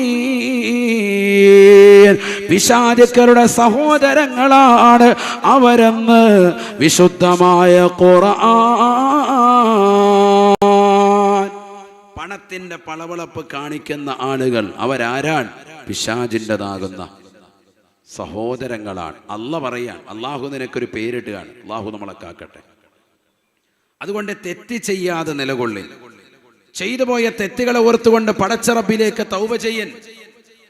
[SPEAKER 1] പിശാചുക്കളുടെ സഹോദരങ്ങളാണ് അവരെന്ന് വിശുദ്ധമായ ഖുർആൻ. പണത്തിന്റെ പളവളപ്പ് കാണിക്കുന്ന ആളുകൾ അവരാരാണ്? പിശാചിൻ്റെതാകുന്ന സഹോദരങ്ങളാണ്. അല്ല പറയാൻ, അള്ളാഹു നിനക്കൊരു പേരിട്ടുകയാണ്. അള്ളാഹു നമ്മളെ കാക്കട്ടെ. അതുകൊണ്ട് തെറ്റ് ചെയ്യാതെ നിലകൊള്ളിൽ. ചെയ്തു പോയ തെറ്റുകളെ ഓർത്തുകൊണ്ട് പടച്ചറബിലേക്ക് തൗബ ചെയ്യൻ.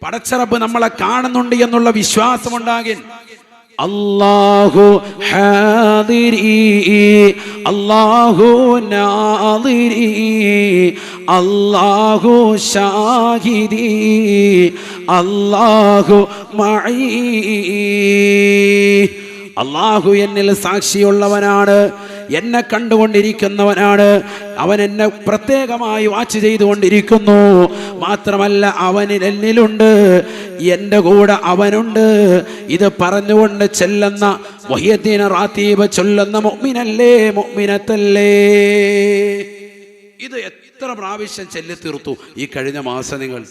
[SPEAKER 1] പടച്ചറബ് നമ്മളെ കാണുന്നുണ്ട് എന്നുള്ള വിശ്വാസമുണ്ടാകിൻ. അല്ലാഹു ഹാദിരി അല്ലാഹു നാദിരി അല്ലാഹു ഷാഹിദി അല്ലാഹു മഈ. അല്ലാഹു എന്നിൽ സാക്ഷിയുള്ളവനാണ്, എന്നെ കണ്ടുകൊണ്ടിരിക്കുന്നവനാണ്, അവൻ എന്നെ പ്രത്യേകമായി വാച്ച് ചെയ്തുകൊണ്ടിരിക്കുന്നു. മാത്രമല്ല അവനിൽ എന്നിലുണ്ട്, എൻ്റെ കൂടെ അവനുണ്ട്. ഇത് പറഞ്ഞുകൊണ്ട് ചെല്ലുന്ന മുഹ്യിദ്ദീൻ റാത്തീബ് ചൊല്ലുന്ന മുഅ്മിനല്ലേ മുഅ്മിനത്തല്ലേ. ഇത് എത്ര പ്രാവശ്യം ചൊല്ലി തീർത്തു ഈ കഴിഞ്ഞ മാസം നിങ്ങൾ?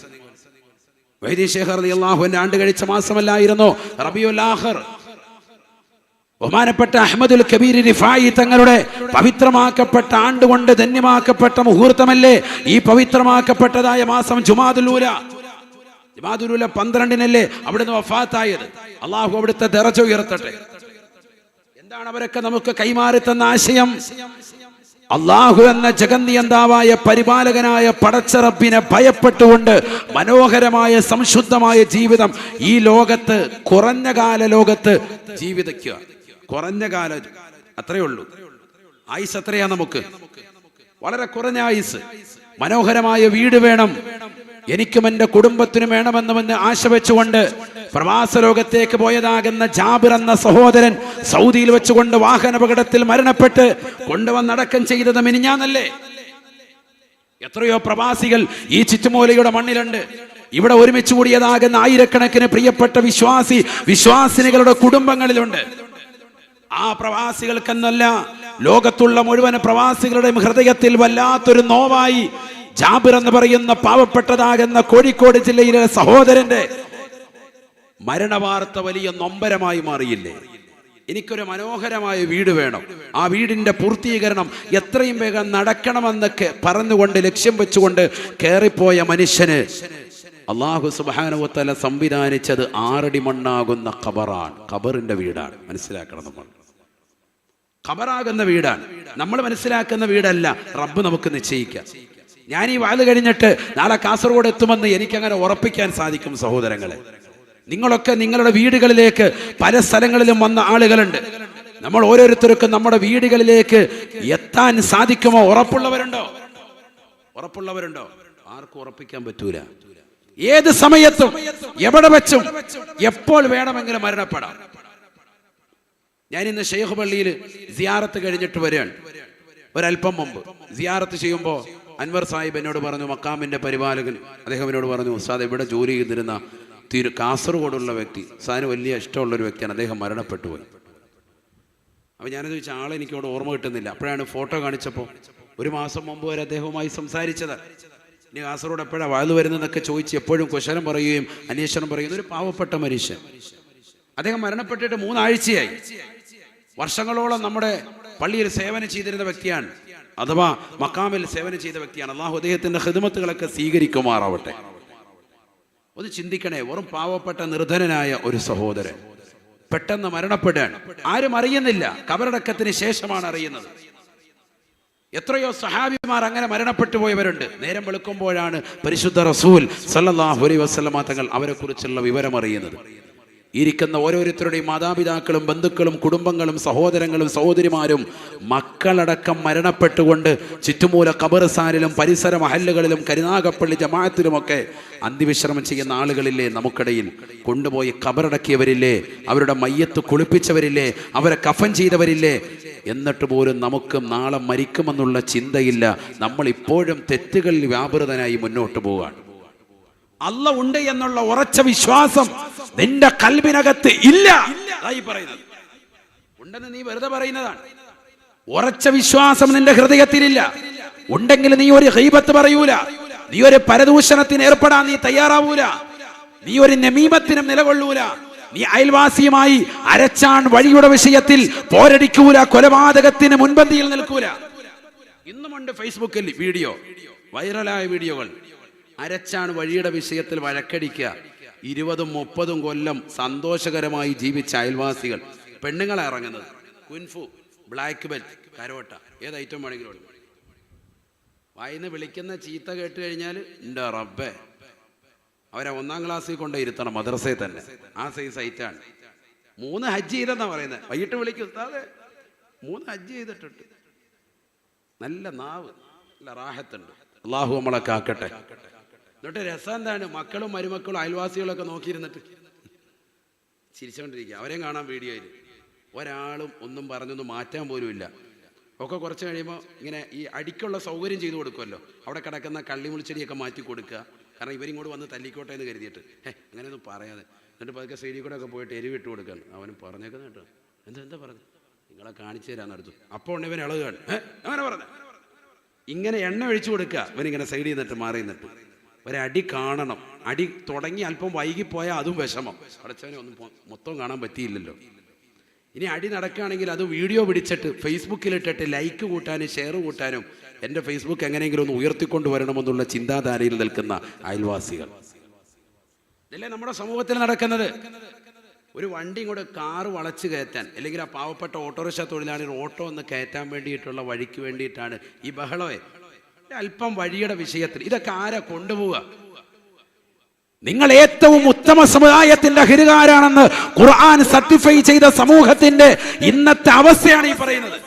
[SPEAKER 1] വൈദി ശേഖർ റളിയല്ലാഹു അൻഹു ആണ്ട് കഴിച്ച മാസമല്ലായിരുന്നോ റബീഉൽ ആഖിർ? ബഹുമാനപ്പെട്ട അഹ്മദുൽ കബീർ റിഫായി തങ്ങളുടെ പവിത്രമാക്കപ്പെട്ട ആണ്ടുകൊണ്ട് ധന്യമാക്കപ്പെട്ട മുഹൂർത്തമല്ലേ ഈ പവിത്രമാക്കപ്പെട്ടതായ മാസം ജുമാദുൽ ഊല. ജുമാദുൽ ഊല 12-നല്ലേ അവിടുന്ന് വഫാത്തായത്. അള്ളാഹു അവിടുത്തെ ദറജ ഉയർത്തട്ടെ. എന്താണ് അവരൊക്കെ നമുക്ക് കൈമാറി തന്ന ആശയം? അള്ളാഹു എന്ന ജഗന്നിയന്താവായ പരിപാലകനായ പടച്ച റബ്ബിനെ ഭയപ്പെട്ടുകൊണ്ട് മനോഹരമായ സംശുദ്ധമായ ജീവിതം ഈ ലോകത്ത്, കുറഞ്ഞ കാല ലോകത്ത് ജീവിക്കുക. കുറഞ്ഞ കാലം അത്രയേ ഉള്ളൂ. ആയുസ് എത്രയാ നമുക്ക്? വളരെ കുറഞ്ഞ ആയുസ്. മനോഹരമായ വീട് വേണം, എനിക്കും എൻ്റെ കുടുംബത്തിനും വേണമെന്ന് ആശ വെച്ചുകൊണ്ട് പ്രവാസ ലോകത്തേക്ക് പോയതാകുന്ന ജാബിർ എന്ന സഹോദരൻ സൗദിയിൽ വെച്ചുകൊണ്ട് വാഹനാപകടത്തിൽ മരണപ്പെട്ട് കൊണ്ടുവന്നടക്കം ചെയ്തത് മിനിഞ്ഞാന്നല്ലേ. എത്രയോ പ്രവാസികൾ ഈ ചുറ്റുമൂലയുടെ മണ്ണിലുണ്ട്. ഇവിടെ ഒരുമിച്ച് കൂടിയതാകുന്ന ആയിരക്കണക്കിന് പ്രിയപ്പെട്ട വിശ്വാസിനികളുടെ കുടുംബങ്ങളിലുണ്ട്. ആ പ്രവാസികൾക്കെന്നല്ല, ലോകത്തുള്ള മുഴുവൻ പ്രവാസികളുടെയും ഹൃദയത്തിൽ വല്ലാത്തൊരു നോവായി ജാബിർ എന്ന് പറയുന്ന പാവപ്പെട്ടതാകുന്ന കോഴിക്കോട് ജില്ലയിലെ സഹോദരന്റെ മരണവാർത്ത വലിയ നൊമ്പരമായി മാറിയില്ലേ? എനിക്കൊരു മനോഹരമായ വീട് വേണം, ആ വീടിന്റെ പൂർത്തീകരണം എത്രയും വേഗം നടക്കണമെന്നൊക്കെ പറഞ്ഞുകൊണ്ട് ലക്ഷ്യം വെച്ചുകൊണ്ട് കയറിപ്പോയ മനുഷ്യന് അല്ലാഹു സുബ്ഹാനഹു വ തആല സംവിധാനിച്ചത് 6 അടി മണ്ണാകുന്ന ഖബറാണ്. ഖബറിന്റെ വീടാണ്. മനസ്സിലാക്കണം, നമ്മൾ ഖബറാകുന്ന വീടാണ്. നമ്മൾ മനസ്സിലാക്കുന്ന വീടല്ല റബ്ബ് നമുക്ക് നിശ്ചയിക്കാം. ഞാൻ ഈ വാല് കഴിഞ്ഞിട്ട് നാളെ കാസർഗോഡ് എത്തുമെന്ന് എനിക്കങ്ങനെ ഉറപ്പിക്കാൻ സാധിക്കും സഹോദരങ്ങളെ. നിങ്ങളൊക്കെ നിങ്ങളുടെ വീടുകളിലേക്ക് പല സ്ഥലങ്ങളിലും വന്ന ആളുകളുണ്ട്. നമ്മൾ ഓരോരുത്തർക്കും നമ്മുടെ വീടുകളിലേക്ക് എത്താൻ സാധിക്കുമോ? ഉറപ്പുള്ളവരുണ്ടോ? ആർക്കും ഉറപ്പിക്കാൻ പറ്റൂല. ഏത് സമയത്തും എവിടെ വെച്ചും എപ്പോൾ വേണമെങ്കിലും മരണപ്പെടാം. ഞാൻ ഇന്ന് ഷെയ്ഖ് പള്ളിയിൽ സിയാറത്ത് കഴിഞ്ഞിട്ട് വരികയാണ്. ഒരല്പം മുമ്പ് സിയാറത്ത് ചെയ്യുമ്പോൾ അൻവർ സാഹിബ് എന്നോട് പറഞ്ഞു, മക്കാമിന്റെ പരിപാലകൻ അദ്ദേഹം എന്നോട് പറഞ്ഞു, ഉസ്താദ് ഇവിടെ ജോലി ചെയ്തിരുന്ന കാസർഗോഡുള്ള വ്യക്തി, സാറിന് വലിയ ഇഷ്ടമുള്ളൊരു വ്യക്തിയാണ്, അദ്ദേഹം മരണപ്പെട്ടു പോയി. അപ്പോൾ ഞാനത് ചോദിച്ച ആളെ എനിക്കവിടെ ഓർമ്മ കിട്ടുന്നില്ല. അപ്പോഴാണ് ഫോട്ടോ കാണിച്ചപ്പോൾ 1 മാസം മുമ്പ് വരെ അദ്ദേഹവുമായി സംസാരിച്ചത്. ഇനി കാസർഗോഡ് എപ്പോഴാണ് വാഴ്ന്നു വരുന്നതെന്നൊക്കെ ചോദിച്ച് എപ്പോഴും കുശലം പറയുകയും അന്വേഷണം പറയുന്ന ഒരു പാവപ്പെട്ട മനുഷ്യൻ. അദ്ദേഹം മരണപ്പെട്ടിട്ട് 3 ആഴ്ചയായി. വർഷങ്ങളോളം നമ്മുടെ പള്ളിയിൽ സേവനം ചെയ്തിരുന്ന വ്യക്തിയാണ്, അഥവാ മക്കാമിൽ സേവനം ചെയ്ത വ്യക്തിയാണ്. അള്ളാഹു അദ്ദേഹത്തിന്റെ ഖിദ്മത്തുകളൊക്കെ സ്വീകരിക്കുമാറാവട്ടെ. ഒന്ന് ചിന്തിക്കണേ, വെറും പാവപ്പെട്ട നിർധനനായ ഒരു സഹോദരൻ പെട്ടെന്ന് മരണപ്പെടാൻ ആരും അറിയുന്നില്ല, ഖബറടക്കത്തിന് ശേഷമാണ് അറിയുന്നത്. എത്രയോ സഹാബിമാർ അങ്ങനെ മരണപ്പെട്ടു പോയവരുണ്ട്. നേരം വെളുക്കുമ്പോഴാണ് പരിശുദ്ധ റസൂൽ സല്ലല്ലാഹു അലൈഹി വസല്ലമ തങ്ങൾ അവരെ കുറിച്ചുള്ള വിവരം അറിയുന്നത്. ഇരിക്കുന്ന ഓരോരുത്തരുടെയും മാതാപിതാക്കളും ബന്ധുക്കളും കുടുംബങ്ങളും സഹോദരങ്ങളും സഹോദരിമാരും മക്കളടക്കം മരണപ്പെട്ടുകൊണ്ട് ചുറ്റുമൂല ഖബർസ്ഥാനിലും പരിസര മഹല്ലുകളിലും കരുനാഗപ്പള്ളി ജമാഅത്തിലുമൊക്കെ അന്ത്യവിശ്രമം ചെയ്യുന്ന ആളുകളില്ലേ നമുക്കിടയിൽ? കൊണ്ടുപോയി ഖബറടക്കിയവരില്ലേ? അവരുടെ മയ്യത്ത് കുളിപ്പിച്ചവരില്ലേ? അവരെ കഫൻ ചെയ്തവരില്ലേ? എന്നിട്ട് പോലും നമുക്ക് നാളെ മരിക്കുമെന്നുള്ള ചിന്തയില്ല. നമ്മൾ ഇപ്പോഴും തെറ്റുകളിൽ വ്യാപൃതനായി മുന്നോട്ട് പോവുകയാണ്. അല്ല ഉണ്ട് എന്നുള്ള ഉറച്ച വിശ്വാസം നിന്റെ കൽബിനകത്ത് ഇല്ല. പറയുന്നത് ഉണ്ടെന്ന് നീ വെറുതെ പറയുന്നതാണ്. ഉറച്ച വിശ്വാസം നിന്റെ ഹൃദയത്തിലില്ല. ഉണ്ടെങ്കിൽ നീ ഒരു ഗീബത്ത് പറയൂല, നീ ഒരു പരദൂഷണത്തിന് ഏർപ്പെടാൻ നീ തയ്യാറാവൂല, നീ ഒരു നമീമത്തിനും നിലകൊള്ളൂല, നീ അയൽവാസിയുമായി അരച്ചാൻ വഴിയുടെ വിഷയത്തിൽ പോരടിക്കൂല, കൊലപാതകത്തിന് മുൻപന്തിയിൽ നിൽക്കൂല. ഇന്നുമുണ്ട് ഫേസ്ബുക്കിൽ വീഡിയോ, വൈറലായ വീഡിയോകൾ. അരച്ചാൻ വഴിയുടെ വിഷയത്തിൽ വഴക്കടിക്കുക. 20-30 കൊല്ലം സന്തോഷകരമായി ജീവിച്ച അയൽവാസികൾ, പെണ്ണുങ്ങളെ ഇറങ്ങുന്നത് കുൻഫു, ബ്ലാക്ക് ബെൽറ്റ്, കരോട്ട, ഏത് ഐറ്റം വേണമെങ്കിലും വായിന്ന് വിളിക്കുന്ന ചീത്ത കേട്ട് കഴിഞ്ഞാൽ എൻ്റെ റബ്ബേ, അവരെ 1ാം ക്ലാസ്സിൽ കൊണ്ട് ഇരുത്തണം, മദ്രസയിൽ തന്നെ. ആ സൈസ് ഐറ്റാണ്. 3 ഹജ്ജ് ചെയ്തെന്നാ പറയുന്നത്. വൈകിട്ട് വിളിക്കും, ഉസ്താദേ 3 ഹജ്ജ് ചെയ്തിട്ടുണ്ട്. നല്ല നാവ്, നല്ല റാഹത്തുണ്ട്. അള്ളാഹു നമ്മളെ കാക്കട്ടെ. എന്നിട്ട് രസം എന്താണ്, മക്കളും മരുമക്കളും അയൽവാസികളൊക്കെ നോക്കിയിരുന്നിട്ട് ചിരിച്ചുകൊണ്ടിരിക്കുക. അവരെയും കാണാൻ വീഡിയോയിൽ. ഒരാളും ഒന്നും പറഞ്ഞൊന്നും മാറ്റാൻ പോലും ഇല്ല. ഒക്കെ കുറച്ച് കഴിയുമ്പോൾ ഇങ്ങനെ ഈ അടിക്കുള്ള സൗകര്യം ചെയ്തു കൊടുക്കുമല്ലോ, അവിടെ കിടക്കുന്ന കള്ളിമുളിച്ചെടിയൊക്കെ മാറ്റി കൊടുക്കുക. കാരണം ഇവരിങ്ങോട്ട് വന്ന് തല്ലിക്കോട്ടെ എന്ന് കരുതിയിട്ട് അങ്ങനെയൊന്നും പറയാതെ. എന്നിട്ട് പതുക്കെ സൈഡിൽ കൂടെ ഒക്കെ പോയിട്ട് എരിവിട്ട് കൊടുക്കുകയാണ്. അവനും പറഞ്ഞേക്കുന്ന കേട്ടോ, എന്താ പറഞ്ഞു, നിങ്ങളെ കാണിച്ചു തരാമെന്ന് അടുത്തു. അപ്പോൾ ഇവൻ ഇളകുകയാണ്. അങ്ങനെ പറഞ്ഞു, ഇങ്ങനെ എണ്ണ ഒഴിച്ചു കൊടുക്കുക. ഇവനിങ്ങനെ സൈഡിൽ നിന്നിട്ട് മാറി നിന്നിട്ട് ഒരടി കാണണം. അടി തുടങ്ങി അല്പം വൈകിപ്പോയാൽ അതും വിഷമം. അടച്ചവനെ ഒന്നും മൊത്തം കാണാൻ പറ്റിയില്ലല്ലോ. ഇനി അടി നടക്കുകയാണെങ്കിൽ അത് വീഡിയോ പിടിച്ചിട്ട് ഫേസ്ബുക്കിലിട്ടിട്ട് ലൈക്ക് കൂട്ടാനും ഷെയർ കൂട്ടാനും എൻ്റെ ഫേസ്ബുക്ക് എങ്ങനെയെങ്കിലും ഒന്ന് ഉയർത്തിക്കൊണ്ട് വരണമെന്നുള്ള ചിന്താധാരയിൽ നിൽക്കുന്ന അയൽവാസികൾ. ഇതല്ലേ നമ്മുടെ സമൂഹത്തിൽ നടക്കുന്നത്. ഒരു വണ്ടി ഇങ്ങോട്ട് കാറ് വളച്ച് കയറ്റാൻ, അല്ലെങ്കിൽ ആ പാവപ്പെട്ട ഓട്ടോറിക്ഷ തൊഴിലാളി ഓട്ടോ ഒന്ന് കയറ്റാൻ വേണ്ടിയിട്ടുള്ള വഴിക്ക് വേണ്ടിയിട്ടാണ് ഈ ബഹളമേ. അല്പം വഴിയുടെ വിഷയത്തിൽ ഇതൊക്കെ ആരാ കൊണ്ടുപോവുക? നിങ്ങൾ ഏറ്റവും ഉത്തമ സമുദായത്തിന്റെ അഹിരുകാരാണെന്ന് ഖുർആൻ സർട്ടിഫൈ ചെയ്ത സമൂഹത്തിന്റെ ഇന്നത്തെ അവസ്ഥയാണ് ഈ പറയുന്നത്.